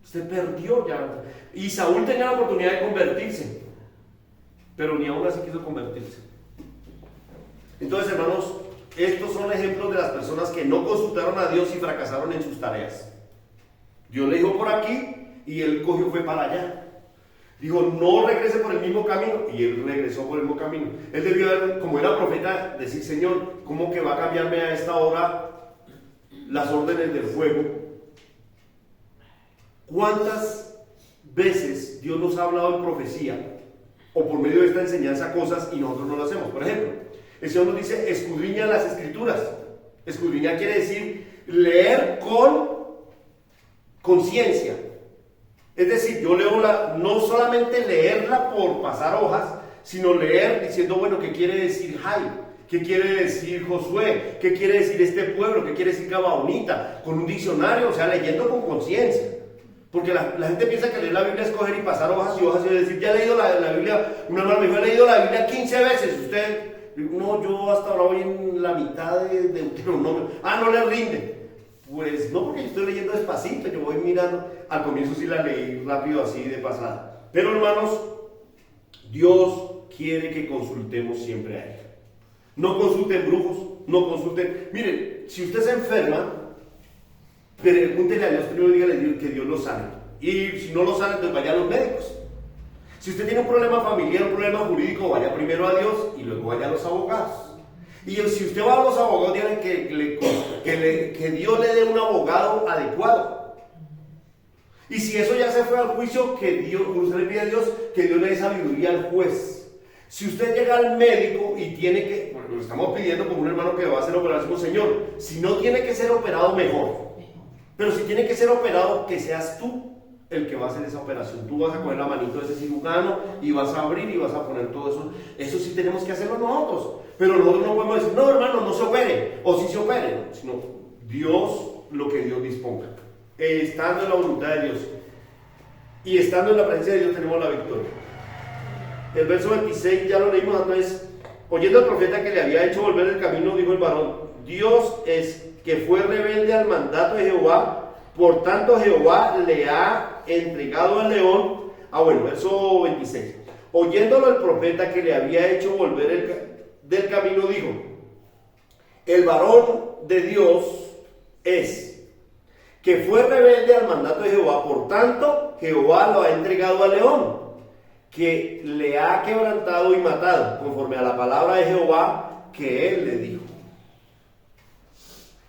Usted perdió ya. Y Saúl tenía la oportunidad de convertirse. Pero ni aún así quiso convertirse. Entonces, hermanos, estos son ejemplos de las personas que no consultaron a Dios y fracasaron en sus tareas. Dios le dijo por aquí y él cogió fue para allá. Dijo, no regrese por el mismo camino. Y él regresó por el mismo camino. Él debió haber, como era profeta, decir, Señor, ¿cómo que va a cambiarme a esta hora las órdenes del fuego? ¿Cuántas veces Dios nos ha hablado en profecía o por medio de esta enseñanza cosas y nosotros no lo hacemos? Por ejemplo, el Señor nos dice, escudriña las Escrituras. Escudriñar quiere decir leer con conciencia. Es decir, yo leo no solamente leerla por pasar hojas, sino leer diciendo, bueno, ¿qué quiere decir Jai? ¿Qué quiere decir Josué? ¿Qué quiere decir este pueblo? ¿Qué quiere decir Gabaonita? Con un diccionario, o sea, leyendo con conciencia. Porque la gente piensa que leer la Biblia es coger y pasar hojas y hojas y decir, ya he leído la Biblia, una hermana me dijo, he leído la Biblia 15 veces, usted, no, yo hasta ahora voy en la mitad de Deuteronomio, no le rinde. Pues no, porque yo estoy leyendo despacito, yo voy mirando, al comienzo sí la leí rápido así de pasada. Pero hermanos, Dios quiere que consultemos siempre a Él. No consulten brujos, no consulten, miren, si usted se enferma, pregúntele a Dios primero, dígale que Dios lo sane. Y si no lo sane, entonces vaya a los médicos. Si usted tiene un problema familiar, un problema jurídico, vaya primero a Dios y luego vaya a los abogados. Y si usted va a los abogados, díganle que Dios le dé un abogado adecuado. Y si eso ya se fue al juicio, usted le pide a Dios que Dios le dé sabiduría al juez. Si usted llega al médico y tiene que, bueno, lo estamos pidiendo como un hermano que va a ser operado, decimos, Señor, si no tiene que ser operado, mejor. Pero si tiene que ser operado, que seas tú el que va a hacer esa operación. Tú vas a coger la manito de ese cirujano y vas a abrir y vas a poner todo eso. Eso sí tenemos que hacerlo nosotros. Pero nosotros no podemos decir, no hermano, no se opere, o sí se opere, no, sino Dios, lo que Dios disponga. Estando en la voluntad de Dios y estando en la presencia de Dios tenemos la victoria. El verso 26 ya lo leímos antes. Oyendo al profeta que le había hecho volver el camino, dijo el varón, Dios es que fue rebelde al mandato de Jehová, por tanto Jehová le ha entregado al león. Verso 26. Oyéndolo el profeta que le había hecho volver del camino, dijo, el varón de Dios es que fue rebelde al mandato de Jehová, por tanto Jehová lo ha entregado al león, que le ha quebrantado y matado, conforme a la palabra de Jehová que él le dijo.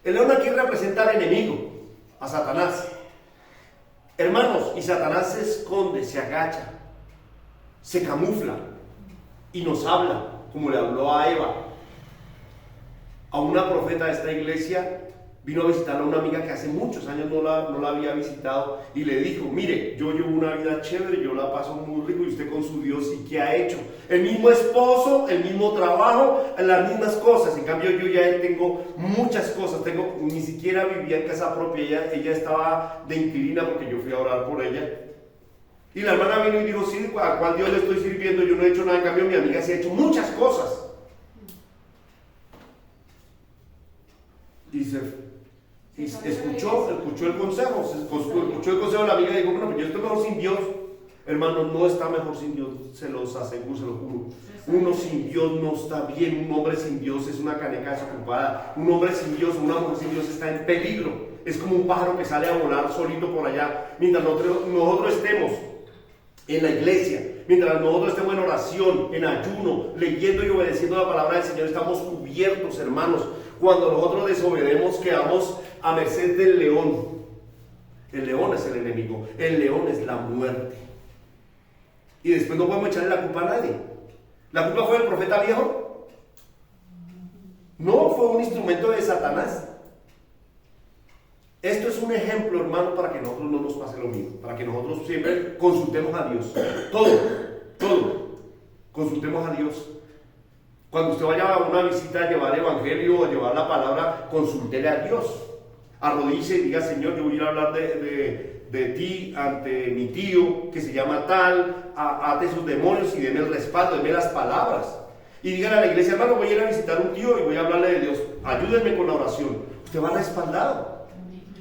El león aquí representa al enemigo, a Satanás. Hermanos, y Satanás se esconde, se agacha, se camufla y nos habla, como le habló a Eva. A una profeta de esta iglesia vino a visitarla una amiga que hace muchos años no la había visitado y le dijo, mire, yo llevo una vida chévere, yo la paso muy rico y usted con su Dios, ¿y qué ha hecho? El mismo esposo, el mismo trabajo, las mismas cosas. En cambio yo ya tengo muchas cosas, ni siquiera vivía en casa propia, ella estaba de inquilina porque yo fui a orar por ella. Y la hermana vino y dijo, sí, ¿a cuál Dios le estoy sirviendo? Yo no he hecho nada, en cambio mi amiga sí ha hecho muchas cosas. Y escuchó el consejo, escuchó el consejo de la amiga y dijo, bueno, pues yo estoy mejor sin Dios. Hermano, no está mejor sin Dios, se los aseguro, se los juro. Uno sin Dios no está bien, un hombre sin Dios es una caneca desocupada, un hombre sin Dios, una mujer sin Dios está en peligro. Es como un pájaro que sale a volar solito por allá, mientras nosotros estemos en la iglesia, mientras nosotros estemos en oración, en ayuno, leyendo y obedeciendo la palabra del Señor, estamos cubiertos, hermanos. Cuando nosotros desobedecemos, quedamos a merced del león. El león es el enemigo, el león es la muerte. Y después no podemos echarle la culpa a nadie. ¿La culpa fue del profeta viejo? No, fue un instrumento de Satanás. Esto es un ejemplo, hermano, para que nosotros no nos pase lo mismo, para que nosotros siempre consultemos a Dios. Todo, consultemos a Dios. Cuando usted vaya a una visita a llevar el evangelio o llevar la palabra, consúltele a Dios. Arrodíllese y diga: Señor, yo voy a ir a hablar de ti ante mi tío que se llama tal, ate sus demonios y deme el respaldo, deme las palabras. Y dígale a la iglesia: hermano, voy a ir a visitar a un tío y voy a hablarle de Dios, ayúdenme con la oración. Usted va respaldado.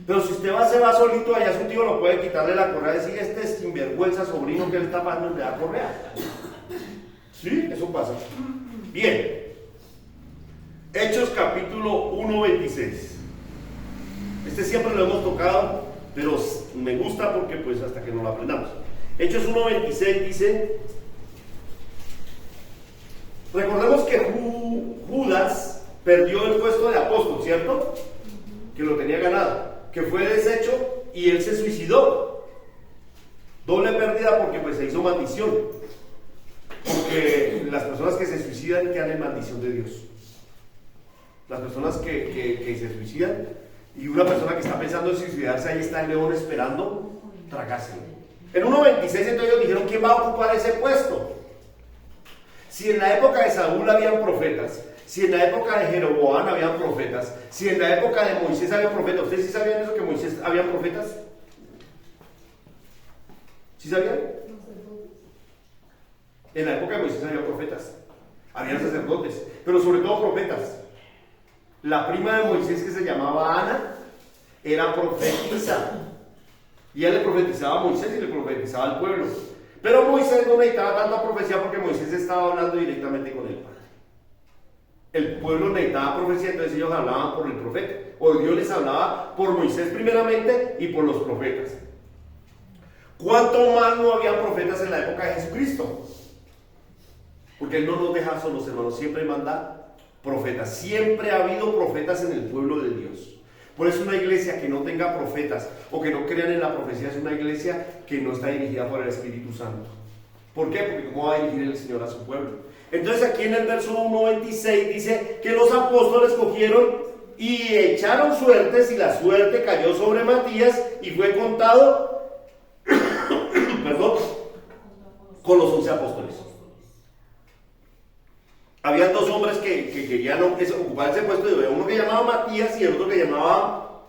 Pero si usted se va solito, allá su tío lo puede quitarle la correa y decir: este es sinvergüenza sobrino que él está pagando de la correa. Sí, eso pasa. Bien. Hechos capítulo 1, 26. Este siempre lo hemos tocado, pero me gusta porque pues hasta que no lo aprendamos. Hechos 1, 26 dice: recordemos que Judas perdió el puesto de apóstol, ¿cierto? Que lo tenía ganado, que fue deshecho y él se suicidó. Doble pérdida porque pues se hizo maldición. Porque las personas que se suicidan quedan en maldición de Dios. Las personas que se suicidan, y una persona que está pensando en suicidarse, ahí está el león esperando tragárselo. En 1.26 entonces ellos dijeron: ¿quién va a ocupar ese puesto? Si en la época de Saúl habían profetas, si en la época de Jeroboam habían profetas, si en la época de Moisés había profetas, ¿ustedes sí sabían eso, que Moisés había profetas? ¿Sí sabían? En la época de Moisés había profetas, había sacerdotes, pero sobre todo profetas. La prima de Moisés, que se llamaba Ana, era profetisa. Y ella le profetizaba a Moisés y le profetizaba al pueblo. Pero Moisés no necesitaba tanta profecía porque Moisés estaba hablando directamente con el Padre. El pueblo necesitaba profecía, entonces ellos hablaban por el profeta. O Dios les hablaba por Moisés primeramente y por los profetas. ¿Cuánto más no había profetas en la época de Jesucristo? Porque Él no nos deja solos, hermanos, siempre manda profetas. Siempre ha habido profetas en el pueblo de Dios. Por eso una iglesia que no tenga profetas o que no crean en la profecía es una iglesia que no está dirigida por el Espíritu Santo. ¿Por qué? Porque ¿cómo va a dirigir el Señor a su pueblo? Entonces aquí en el verso 1.26 dice que los apóstoles cogieron y echaron suertes, y la suerte cayó sobre Matías y fue contado perdón, con los 11 apóstoles. Habían dos hombres que querían ocupar ese puesto, uno que llamaba Matías y el otro que llamaba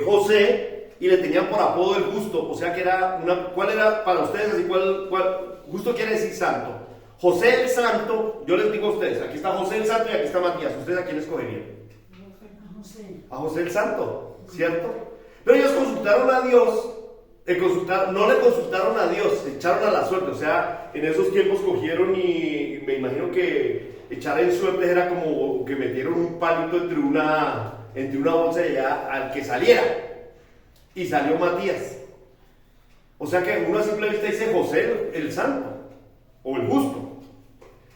José, y le tenían por apodo el justo. O sea que era ¿cuál era para ustedes así? ¿Cuál justo quiere decir santo? José el santo. Yo les digo a ustedes, aquí está José el santo y aquí está Matías. ¿Ustedes a quién escogerían? A José el santo, ¿cierto? Pero ellos consultaron a Dios. No le consultaron a Dios, se echaron a la suerte. O sea, en esos tiempos cogieron y me imagino que echar en suerte era como que metieron un palito entre una bolsa y ya al que saliera. Y salió Matías. O sea que uno a simple vista dice José el santo o el justo.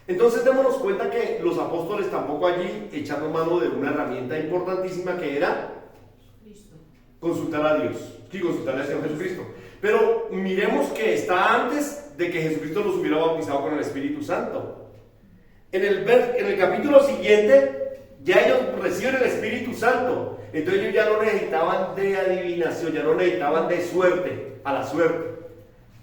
Entonces démonos cuenta que los apóstoles tampoco allí echaron mano de una herramienta importantísima que era consultar a Dios. Sí, consultar al Señor Jesucristo. Pero miremos que está antes de que Jesucristo los hubiera bautizado con el Espíritu Santo. En el capítulo siguiente, ya ellos reciben el Espíritu Santo. Entonces ellos ya no necesitaban de adivinación, ya no necesitaban de suerte, a la suerte.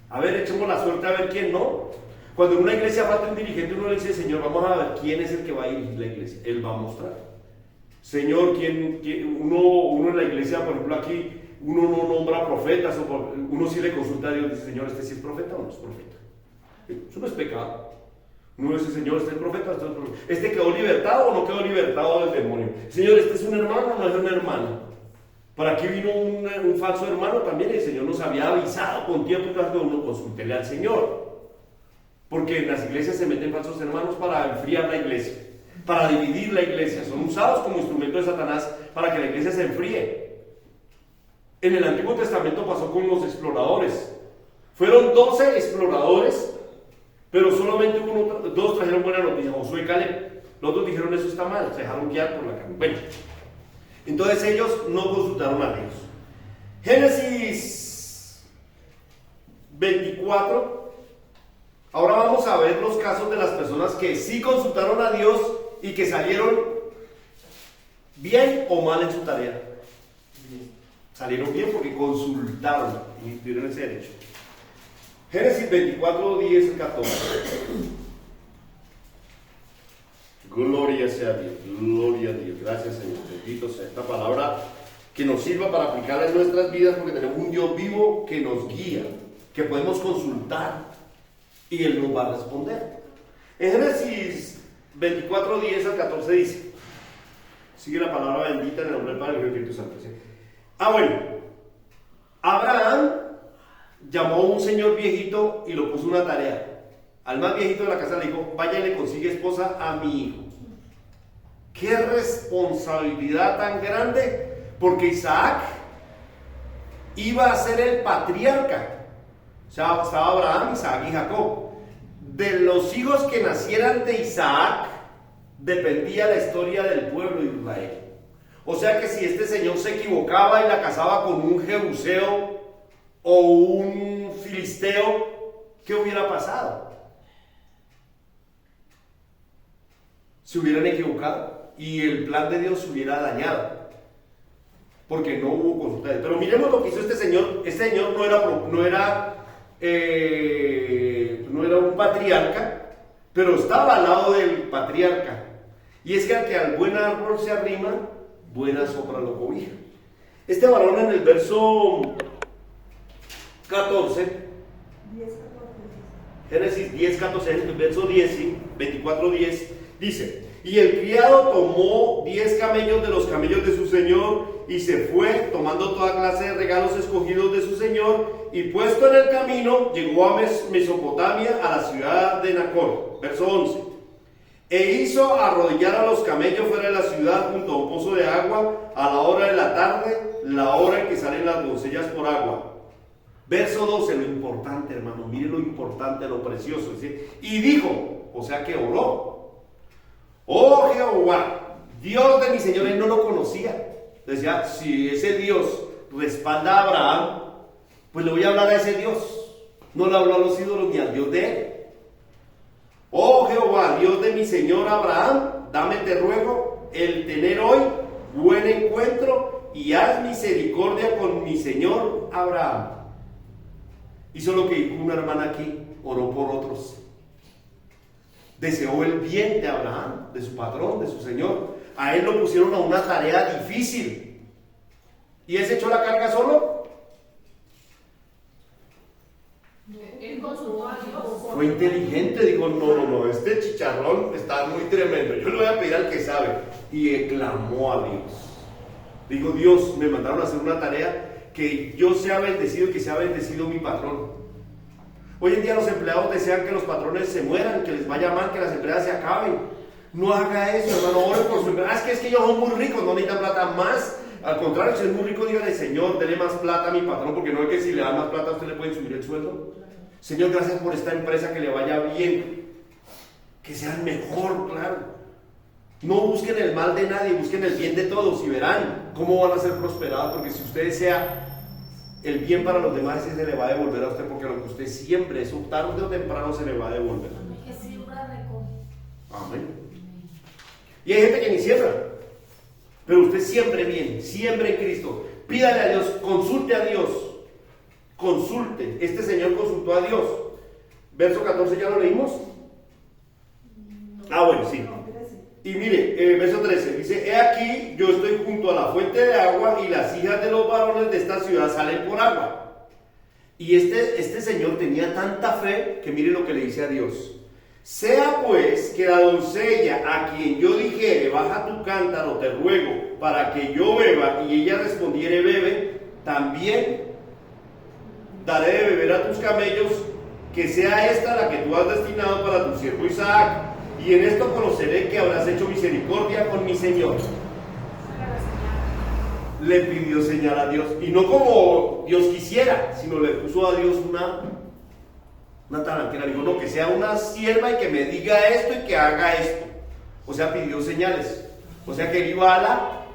A ver, echemos la suerte a ver quién no. Cuando en una iglesia falta un dirigente, uno le dice: Señor, vamos a ver quién es el que va a dirigir la iglesia. Él va a mostrar. Señor, uno en la iglesia, por ejemplo aquí, uno no nombra profetas, uno sí le consulta a Dios, dice: Señor, ¿este sí es profeta o no es profeta? Eso no es pecado. Uno dice: Señor, ¿este es profeta o este es profeta? ¿Este quedó libertado o no quedó libertado del demonio? Señor, ¿este es un hermano o no es un hermano? Para aquí vino un falso hermano también, y el Señor nos había avisado con tiempo que uno consultele al Señor. Porque en las iglesias se meten falsos hermanos para enfriar la iglesia, para dividir la iglesia. Son usados como instrumento de Satanás para que la iglesia se enfríe. En el Antiguo Testamento pasó con los exploradores. Fueron 12 exploradores, pero solamente dos trajeron buena noticia, Josué y Caleb. Los otros dijeron eso está mal, se dejaron guiar por la carne. Bueno, entonces ellos no consultaron a Dios. Génesis 24. Ahora vamos a ver los casos de las personas que sí consultaron a Dios y que salieron bien o mal en su tarea. Salieron bien porque consultaron y tuvieron ese derecho. Génesis 24, 10 y 14. Gloria sea a Dios, gloria a Dios. Gracias, Señor. Bendito sea esta palabra que nos sirva para aplicarla en nuestras vidas, porque tenemos un Dios vivo que nos guía, que podemos consultar y Él nos va a responder. En Génesis 24, 10 al 14 dice, sigue la palabra bendita en el nombre del Padre y del Espíritu Santo. ¿Sí? Bueno, Abraham llamó a un señor viejito y lo puso una tarea. Al más viejito de la casa le dijo, vaya y le consigue esposa a mi hijo. ¡Qué responsabilidad tan grande! Porque Isaac iba a ser el patriarca. O sea, estaba Abraham, Isaac y Jacob. De los hijos que nacieran de Isaac dependía la historia del pueblo de Israel. O sea que si este señor se equivocaba y la casaba con un jebuseo o un filisteo, ¿qué hubiera pasado? Se hubieran equivocado y el plan de Dios se hubiera dañado porque no hubo consulta. Pero miremos lo que hizo este señor. Este señor no era un patriarca, pero estaba al lado del patriarca. Y es que al buen árbol se arrima, buena sombra lo cobija. Este varón en el verso 14, Génesis 10, 14, el verso 10, 24, 10, dice, y el criado tomó 10 camellos de los camellos de su señor y se fue, tomando toda clase de regalos escogidos de su señor, y puesto en el camino, llegó a Mesopotamia, a la ciudad de Nacor. Verso 11. E hizo arrodillar a los camellos fuera de la ciudad junto a un pozo de agua a la hora de la tarde, la hora en que salen las doncellas por agua. Verso 12, lo importante, hermano, mire lo importante, lo precioso. ¿Sí? Y dijo, o sea que oró, oh Jehová, Dios de mi Señor. Él no lo conocía. Decía, si ese Dios respalda a Abraham, pues le voy a hablar a ese Dios. No le habló a los ídolos ni al Dios de él. Oh Jehová, Dios de mi Señor Abraham, dame te ruego el tener hoy buen encuentro y haz misericordia con mi Señor Abraham. Hizo lo que dijo una hermana aquí, oró por otros. Deseó el bien de Abraham, de su patrón, de su Señor. A él lo pusieron a una tarea difícil. ¿Y él se echó la carga solo? Él consultó a Dios. Fue inteligente, dijo, no, este chicharrón está muy tremendo, yo le voy a pedir al que sabe. Y clamó a Dios. Dijo, Dios, me mandaron a hacer una tarea, que yo sea bendecido y que sea bendecido mi patrón. Hoy en día los empleados desean que los patrones se mueran, que les vaya mal, que las empleadas se acaben. No haga eso, hermano, ore por su empleado. Es que ellos son muy ricos, no necesitan plata más. Al contrario, si es muy rico, dígale, Señor, dele más plata a mi patrón, porque no es que si le dan más plata a usted le pueden subir el sueldo. Señor, gracias por esta empresa, que le vaya bien, que sean mejor, claro. No busquen el mal de nadie, busquen el bien de todos y verán cómo van a ser prosperados, porque si usted desea el bien para los demás, ese se le va a devolver a usted, porque lo que usted siempre, eso tarde o temprano se le va a devolver. Amén. Y hay gente que ni siembra, pero usted siempre bien, siempre en Cristo. Pídale a Dios, consulte a Dios, consulte. Este señor consultó a Dios. Verso 14, ¿ya lo leímos? Bueno, sí. Y mire, verso 13, dice, he aquí, yo estoy junto a la fuente de agua y las hijas de los varones de esta ciudad salen por agua. Y este señor tenía tanta fe que mire lo que le dice a Dios. Sea pues que la doncella a quien yo dijere, baja tu cántaro, te ruego, para que yo beba, y ella respondiere, bebe, también daré de beber a tus camellos, que sea esta la que tú has destinado para tu siervo Isaac. Y en esto conoceré que habrás hecho misericordia con mi Señor. Le pidió señal a Dios, y no como Dios quisiera, sino le puso a Dios una Una talanquera. Le dijo, no, que sea una sierva y que me diga esto y que haga esto. O sea, pidió señales. O sea que él iba a la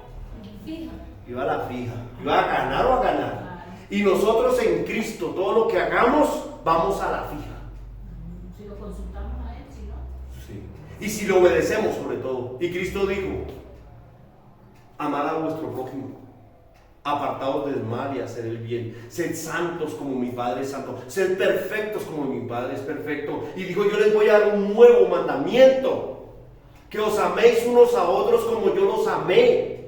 Fija. iba a la fija. Iba a ganar o a ganar. Y nosotros en Cristo, todo lo que hagamos, vamos a la fija. Si lo consultamos a él, si no. Sí. Y si lo obedecemos sobre todo. Y Cristo dijo, amad a vuestro prójimo, apartaos del mal y hacer el bien, sed santos como mi Padre es santo, sed perfectos como mi Padre es perfecto. Y dijo, yo les voy a dar un nuevo mandamiento, que os améis unos a otros como yo los amé.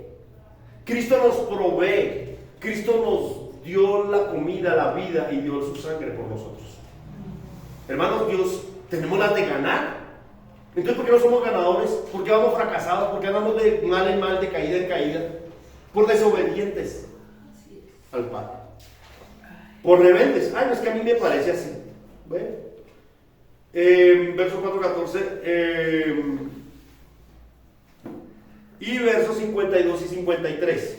Cristo nos provee, Cristo nos dio la comida, la vida, y dio su sangre por nosotros. Hermanos, Dios, tenemos las de ganar. Entonces, ¿por qué no somos ganadores? ¿Por qué vamos fracasados? ¿Por qué andamos de mal en mal, de caída en caída? Por desobedientes al Padre. Por rebeldes. Ay, no, es que a mí me parece así. Bueno. Verso 4:14 y versos 52 y 53.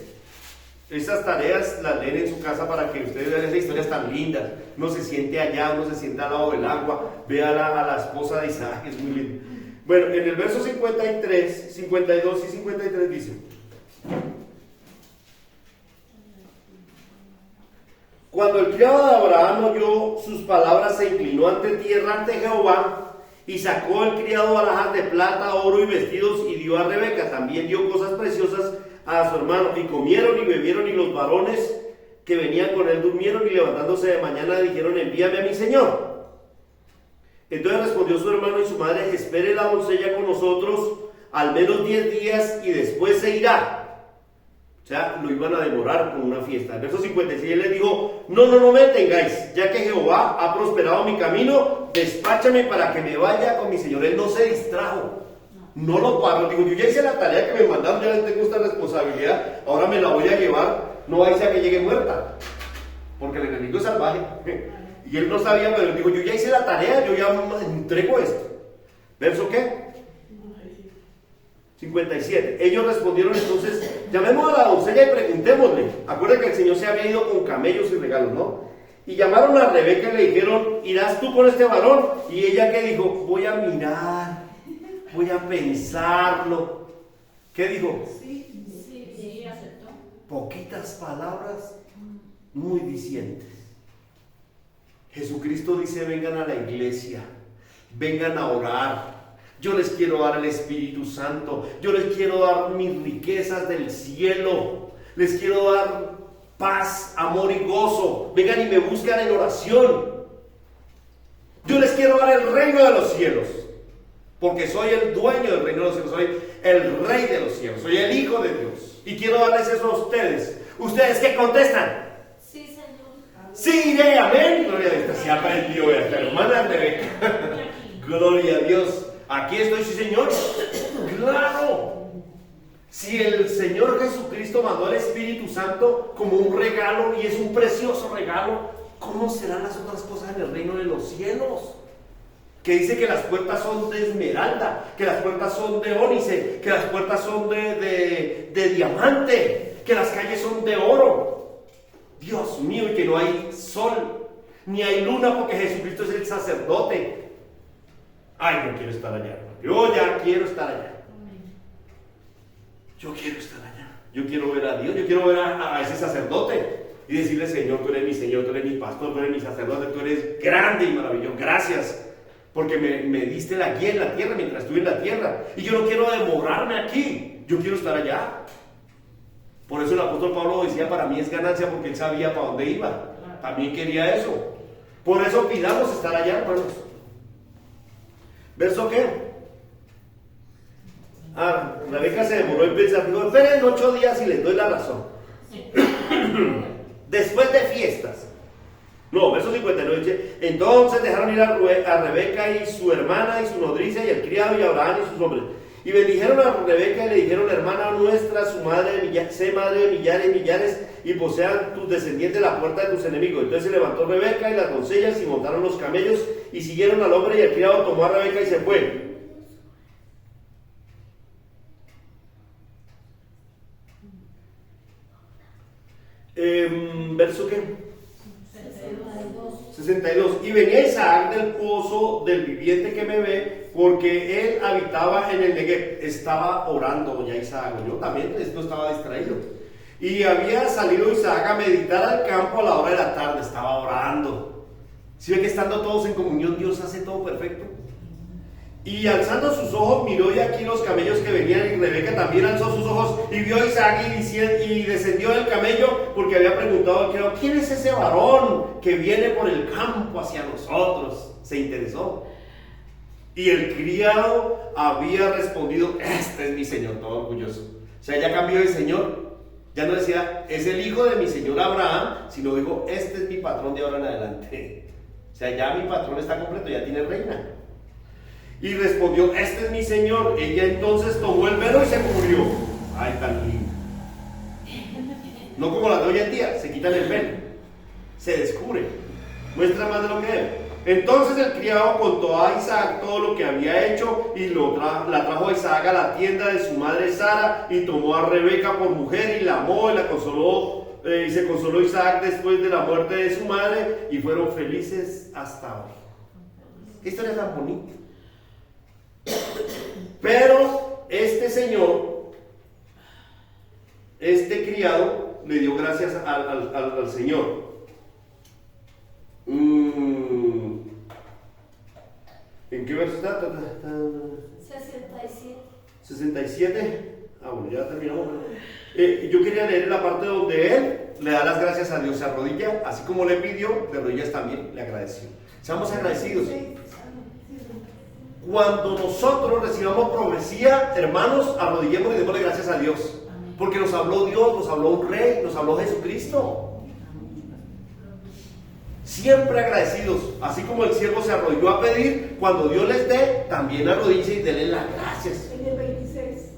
Esas tareas las leen en su casa para que ustedes vean esas historias tan lindas. Uno se siente allá, uno se sienta al lado del agua, ve a la esposa de Isaac, es muy lindo. Bueno, en el verso 53, 52 y 53 dice: cuando el criado de Abraham oyó sus palabras, se inclinó ante tierra ante Jehová, y sacó el criado alhajas de plata, oro y vestidos, y dio a Rebeca. También dio cosas preciosas a su hermano, y comieron y bebieron, y los varones que venían con él durmieron, y levantándose de mañana dijeron: envíame a mi señor. Entonces respondió su hermano y su madre: espere la doncella con nosotros al menos 10 días, y después se irá. O sea, lo iban a demorar con una fiesta. El verso 56, él les dijo: no me detengáis, ya que Jehová ha prosperado mi camino, despáchame para que me vaya con mi señor. Él no se distrajo, no lo paró. Digo, yo ya hice la tarea que me mandaron, ya les tengo esta responsabilidad, ahora me la voy a llevar, no vais a que llegue muerta, porque el enemigo es salvaje. Y él no sabía, pero digo, yo ya hice la tarea, yo ya entrego esto. ¿Verso qué? 57. Ellos respondieron entonces: llamemos a la doncella y preguntémosle. Acuérdense que el Señor se había ido con camellos y regalos, ¿no? Y llamaron a Rebeca y le dijeron: ¿irás tú con este varón? Y ella, ¿qué dijo? Voy a mirar, voy a pensarlo. ¿Qué dijo? Sí, aceptó. Poquitas palabras, muy dicientes. Jesucristo dice: vengan a la iglesia, vengan a orar. Yo les quiero dar el Espíritu Santo. Yo les quiero dar mis riquezas del cielo. Les quiero dar paz, amor y gozo. Vengan y me buscan en oración. Yo les quiero dar el reino de los cielos, porque soy el dueño del reino de los cielos. Soy el rey de los cielos. Soy el hijo de Dios. Y quiero darles eso a ustedes. ¿Ustedes qué contestan? Sí, Señor. Sí, iré, amén. Gloria a Dios. Se aprendió esta hermana Rebeca. Gloria a Dios. Aquí estoy, sí, Señor. Claro. Si el Señor Jesucristo mandó al Espíritu Santo como un regalo, y es un precioso regalo, ¿cómo serán las otras cosas en el reino de los cielos? Que dice que las puertas son de esmeralda, que las puertas son de ónice, que las puertas son de diamante, que las calles son de oro. Dios mío, y que no hay sol, ni hay luna, porque Jesucristo es el sacerdote. Ay, no quiero estar allá. Yo ya quiero estar allá. Yo quiero estar allá. Yo quiero ver a Dios. Yo quiero ver a ese sacerdote y decirle: Señor, tú eres mi Señor, tú eres mi pastor, tú eres mi sacerdote, tú eres grande y maravilloso. Gracias, porque me diste la guía en la tierra mientras estuve en la tierra. Y yo no quiero demorarme aquí. Yo quiero estar allá. Por eso el apóstol Pablo decía: para mí es ganancia, porque él sabía para dónde iba. También quería eso. Por eso pidamos estar allá, hermanos. ¿Verso qué? Rebeca se demoró en pensar. Digo: esperen 8 días y les doy la razón. Después de fiestas. No, verso 59 dice: entonces dejaron ir a Rebeca y su hermana y su nodriza y el criado y a Abraham y sus hombres. Y bendijeron a Rebeca y le dijeron: hermana nuestra, su madre, sé madre de millares, y posean tus descendientes la puerta de tus enemigos. Entonces se levantó Rebeca y las doncellas y montaron los camellos y siguieron al hombre, y el criado tomó a Rebeca y se fue. ¿Verso qué? 62. 62. Y venía Isaac del pozo del viviente que me ve, porque él habitaba en el Negev. Estaba orando ya Isaac, yo también no estaba distraído. Y había salido Isaac a meditar al campo a la hora de la tarde, estaba orando. Si ve que estando todos en comunión, Dios hace todo perfecto. Y alzando sus ojos miró y aquí los camellos que venían, y Rebeca también alzó sus ojos y vio a Isaac y descendió del camello, porque había preguntado al criado: ¿quién es ese varón que viene por el campo hacia nosotros? Se interesó. Y el criado había respondido: este es mi señor, todo orgulloso. O sea, ya cambió de señor. Ya no decía: es el hijo de mi señor Abraham, sino dijo: este es mi patrón de ahora en adelante. O sea, ya mi patrón está completo, ya tiene reina. Y respondió: este es mi señor. Ella entonces tomó el velo y se cubrió. Ay, tan lindo. No como la de hoy en día, se quitan el velo, se descubre, muestra más de lo que es. Entonces el criado contó a Isaac todo lo que había hecho, y la trajo a Isaac a la tienda de su madre Sara, y tomó a Rebeca por mujer y la amó y la consoló, y se consoló Isaac después de la muerte de su madre, y fueron felices hasta hoy. Qué historia tan bonita. Pero este señor, este criado, le dio gracias al Señor. ¿En qué verso está? 67. 67. Bueno, ya terminamos. Yo quería leer la parte donde él le da las gracias a Dios, se arrodilla, así como le pidió, de rodillas también le agradeció. Seamos agradecidos. Cuando nosotros recibamos profecía, hermanos, arrodillemos y démosle gracias a Dios, porque nos habló Dios, nos habló un rey, nos habló Jesucristo. Siempre agradecidos, así como el siervo se arrodilló a pedir, cuando Dios les dé, también arrodille y denle las gracias. En el 26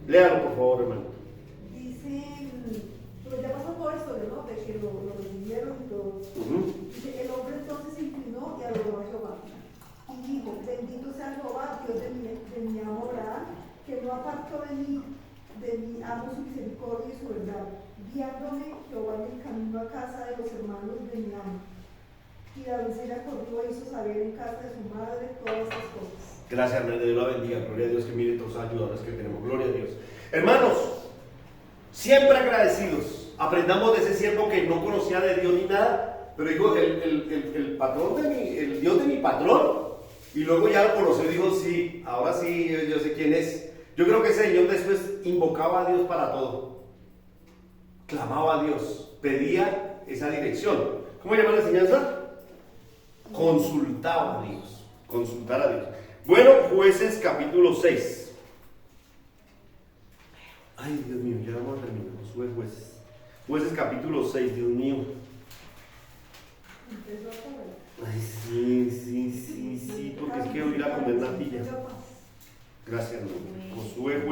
Léalo, por favor, hermano. dice, pues ya pasó todo esto, ¿no? De que lo recibieron y todo. Dice: el hombre entonces se inclinó y adoró a Jehová. Y dijo: bendito sea Jehová, Dios de mi amo Abraham, que no apartó de mi amo su misericordia y su verdad, guiándome Jehová en el camino a casa de los hermanos de mi amo. Y la doncella corrió e hizo saber en casa de su madre todas estas cosas. Gracias, hermano, Dios la bendiga. Gloria a Dios, que mire todos los ayudadores que tenemos. Gloria a Dios. Hermanos, siempre agradecidos. Aprendamos de ese siervo que no conocía de Dios ni nada, pero dijo: el patrón el Dios de mi patrón. Y luego ya lo conoció y dijo: sí, ahora sí, yo sé quién es. Yo creo que ese señor después invocaba a Dios para todo. Clamaba a Dios, pedía esa dirección. ¿Cómo llama la enseñanza? Consultaba a Dios. Consultar a Dios. Bueno, Jueces capítulo 6. Ay, Dios mío, ya vamos a terminar. Sube Jueces. Jueces capítulo 6, Dios mío. Ay, sí, porque es que voy a ir a comer natilla. Gracias, hermano. Josué,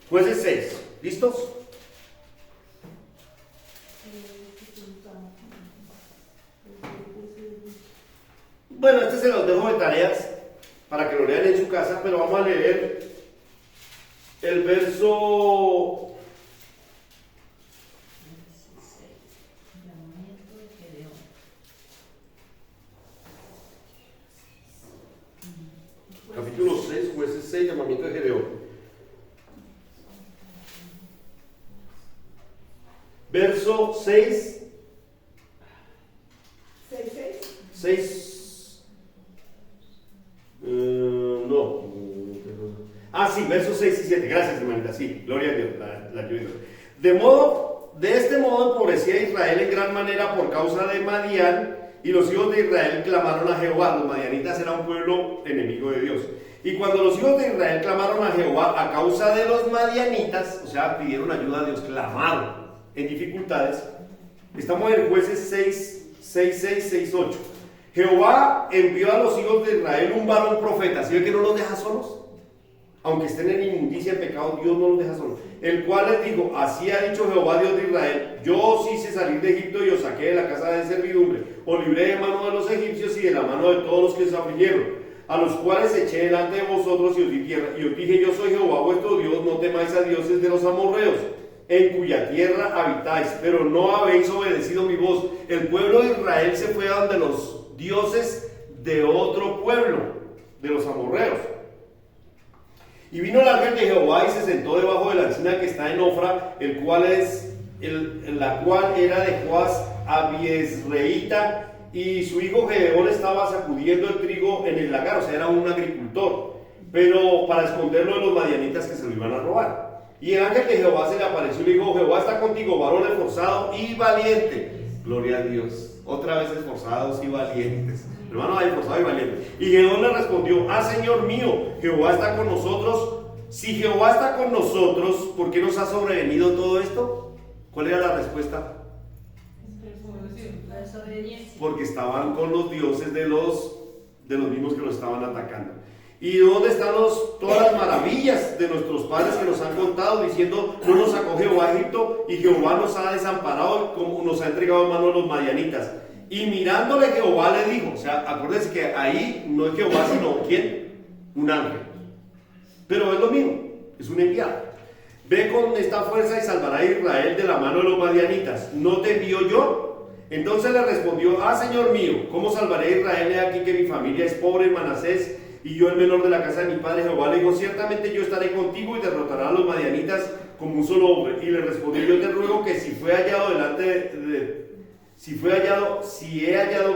Jueces 6. ¿Listos? Bueno, este se los dejo de tareas para que lo lean en su casa, pero vamos a leer el verso. Capítulo 6, Jueces 6, llamamiento de Gedeón. Verso 6. 6. No. Sí, versos 6 y 7. Gracias, hermanita. Sí, gloria a Dios. La ayuda. De este modo empobrecía Israel en gran manera por causa de Madián, y los hijos de Israel clamaron a Jehová. Los madianitas eran un pueblo enemigo de Dios. Y cuando los hijos de Israel clamaron a Jehová a causa de los madianitas, o sea, pidieron ayuda a Dios, clamaron en dificultades. Estamos en Jueces 6, 8. Jehová envió a los hijos de Israel un varón profeta. ¿Sí ve que no los deja solos? Aunque estén en inmundicia, en pecado, Dios no los deja solos. El cual les dijo: así ha dicho Jehová Dios de Israel: yo os hice salir de Egipto y os saqué de la casa de servidumbre, os libré de mano de los egipcios y de la mano de todos los que os afligieron, a los cuales eché delante de vosotros y os di tierra. Y os dije: yo soy Jehová vuestro Dios, no temáis a dioses de los amorreos, en cuya tierra habitáis, pero no habéis obedecido mi voz. El pueblo de Israel se fue a donde los dioses de otro pueblo, de los amorreos. Y vino el ángel de Jehová y se sentó debajo de la encina que está en Ofra, la cual era de Joás Abiesreita, y su hijo Gedeón estaba sacudiendo el trigo en el lagar, o sea, era un agricultor, pero para esconderlo de los madianitas que se lo iban a robar. Y el ángel de Jehová se le apareció y le dijo: Jehová está contigo, varón esforzado y valiente. Gloria a Dios. Otra vez esforzados y valientes. Hermano, esforzado y valiente. Y Gedeón le respondió: Señor mío, Jehová está con nosotros. Si Jehová está con nosotros, ¿por qué nos ha sobrevenido todo esto? ¿Cuál era la respuesta? Porque estaban con los dioses de los mismos que los estaban atacando. ¿Y dónde están todas las maravillas de nuestros padres que nos han contado, diciendo: no nos sacó Jehová a Egipto, y Jehová nos ha desamparado, como nos ha entregado en mano de los madianitas? Y mirándole Jehová le dijo, o sea, acuérdense que ahí no es Jehová, sino ¿quién? Un ángel. Pero es lo mismo, es un enviado. Ve con esta fuerza y salvará a Israel de la mano de los madianitas. ¿No te envío yo? Entonces le respondió: Señor mío, ¿cómo salvaré a Israel? He aquí que mi familia es pobre en Manasés, y yo el menor de la casa de mi padre. Jehová le dijo: ciertamente yo estaré contigo y derrotará a los madianitas como un solo hombre. Y le respondió: yo te ruego que si he hallado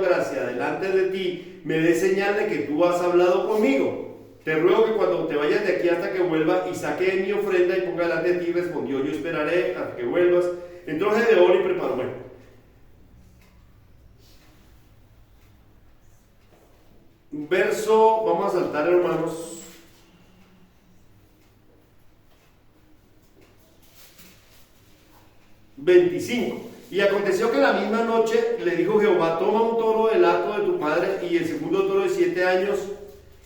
gracia delante de ti, me des señal de que tú has hablado conmigo. Te ruego que cuando te vayas de aquí hasta que vuelva y saque mi ofrenda y ponga delante de ti. Respondió: yo esperaré hasta que vuelvas. Entró Gedeón y preparó. Verso, vamos a saltar, hermanos. ...25... Y aconteció que la misma noche le dijo Jehová: toma un toro del hato de tu padre y el segundo toro de 7 años,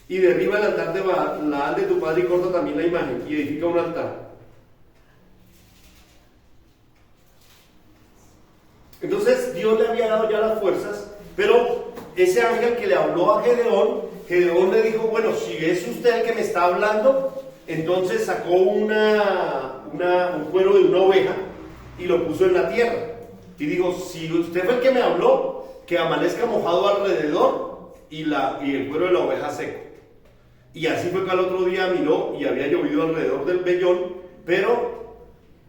y derriba el altar de Baal de tu padre, y corta también la imagen, y edifica un altar. Entonces Dios le había dado ya las fuerzas, pero ese ángel que le habló a Gedeón le dijo: bueno, si es usted el que me está hablando, entonces sacó un cuero de una oveja y lo puso en la tierra. Y dijo: si usted fue el que me habló, que amanezca mojado alrededor y el cuero de la oveja seco. Y así fue que al otro día miró y había llovido alrededor del vellón, pero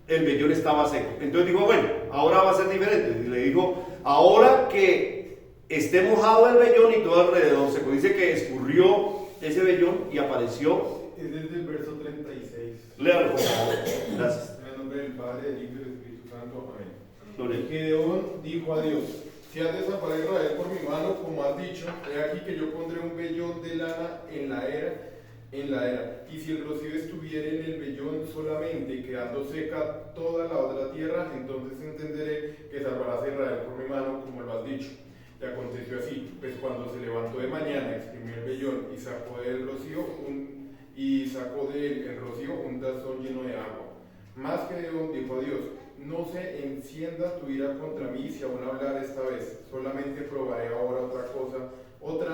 el vellón estaba seco. Entonces dijo: bueno, ahora va a ser diferente. Y le dijo: ahora que esté mojado el vellón y todo alrededor seco. Dice que escurrió ese vellón y apareció. Es desde el verso 36. Léalo, por favor. Gracias. En el nombre del Padre, del Hijo y del Espíritu Santo. Amén. Gloria. Gedeón dijo a Dios: si has de salvar a Israel por mi mano, como has dicho, he aquí que yo pondré un vellón de lana en la era, y si el rocío estuviera en el vellón solamente, quedando seca toda la otra tierra, entonces entenderé que salvarás a Israel por mi mano, como lo has dicho. Y aconteció así, pues cuando se levantó de mañana, exprimió el vellón y sacó del rocío un tazón lleno de agua. Más Gedeón dijo a Dios: no se encienda tu ira contra mí si aún hablar esta vez, solamente probaré ahora otra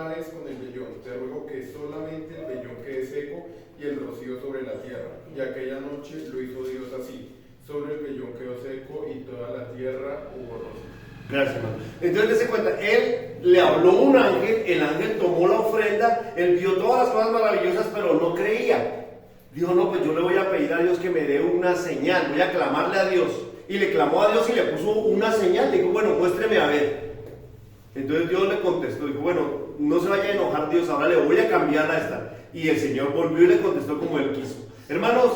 vez con el vellón. Te ruego que solamente el vellón quede seco y el rocío sobre la tierra. Y aquella noche lo hizo Dios así: sobre el vellón quedó seco y toda la tierra hubo rocío. Gracias, hermano. Entonces, dése cuenta, él le habló un ángel, el ángel tomó la ofrenda, él vio todas las cosas maravillosas, pero no creía. Dijo: no, pues yo le voy a pedir a Dios que me dé una señal, voy a clamarle a Dios. Y le clamó a Dios y le puso una señal. Le dijo: bueno, muéstreme a ver. Entonces Dios le contestó, dijo: bueno, no se vaya a enojar Dios, ahora le voy a cambiar a esta. Y el Señor volvió y le contestó como él quiso. Hermanos,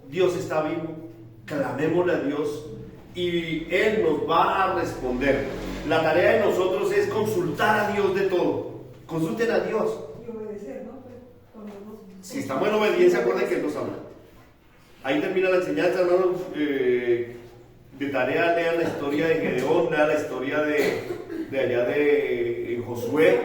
Dios está vivo, clamémosle a Dios y Él nos va a responder. La tarea de nosotros es consultar a Dios de todo. Consulten a Dios. Y obedecer, ¿no? Si estamos en obediencia, acuerden que Él nos habla. Ahí termina la enseñanza, hermanos. De tarea, lean la historia de Gedeón, lean la historia de allá de Josué,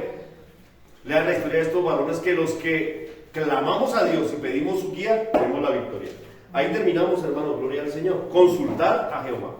lean la historia de estos varones, que los que clamamos a Dios y pedimos su guía, tenemos la victoria. Ahí terminamos, hermanos, gloria al Señor. Consultar a Jehová.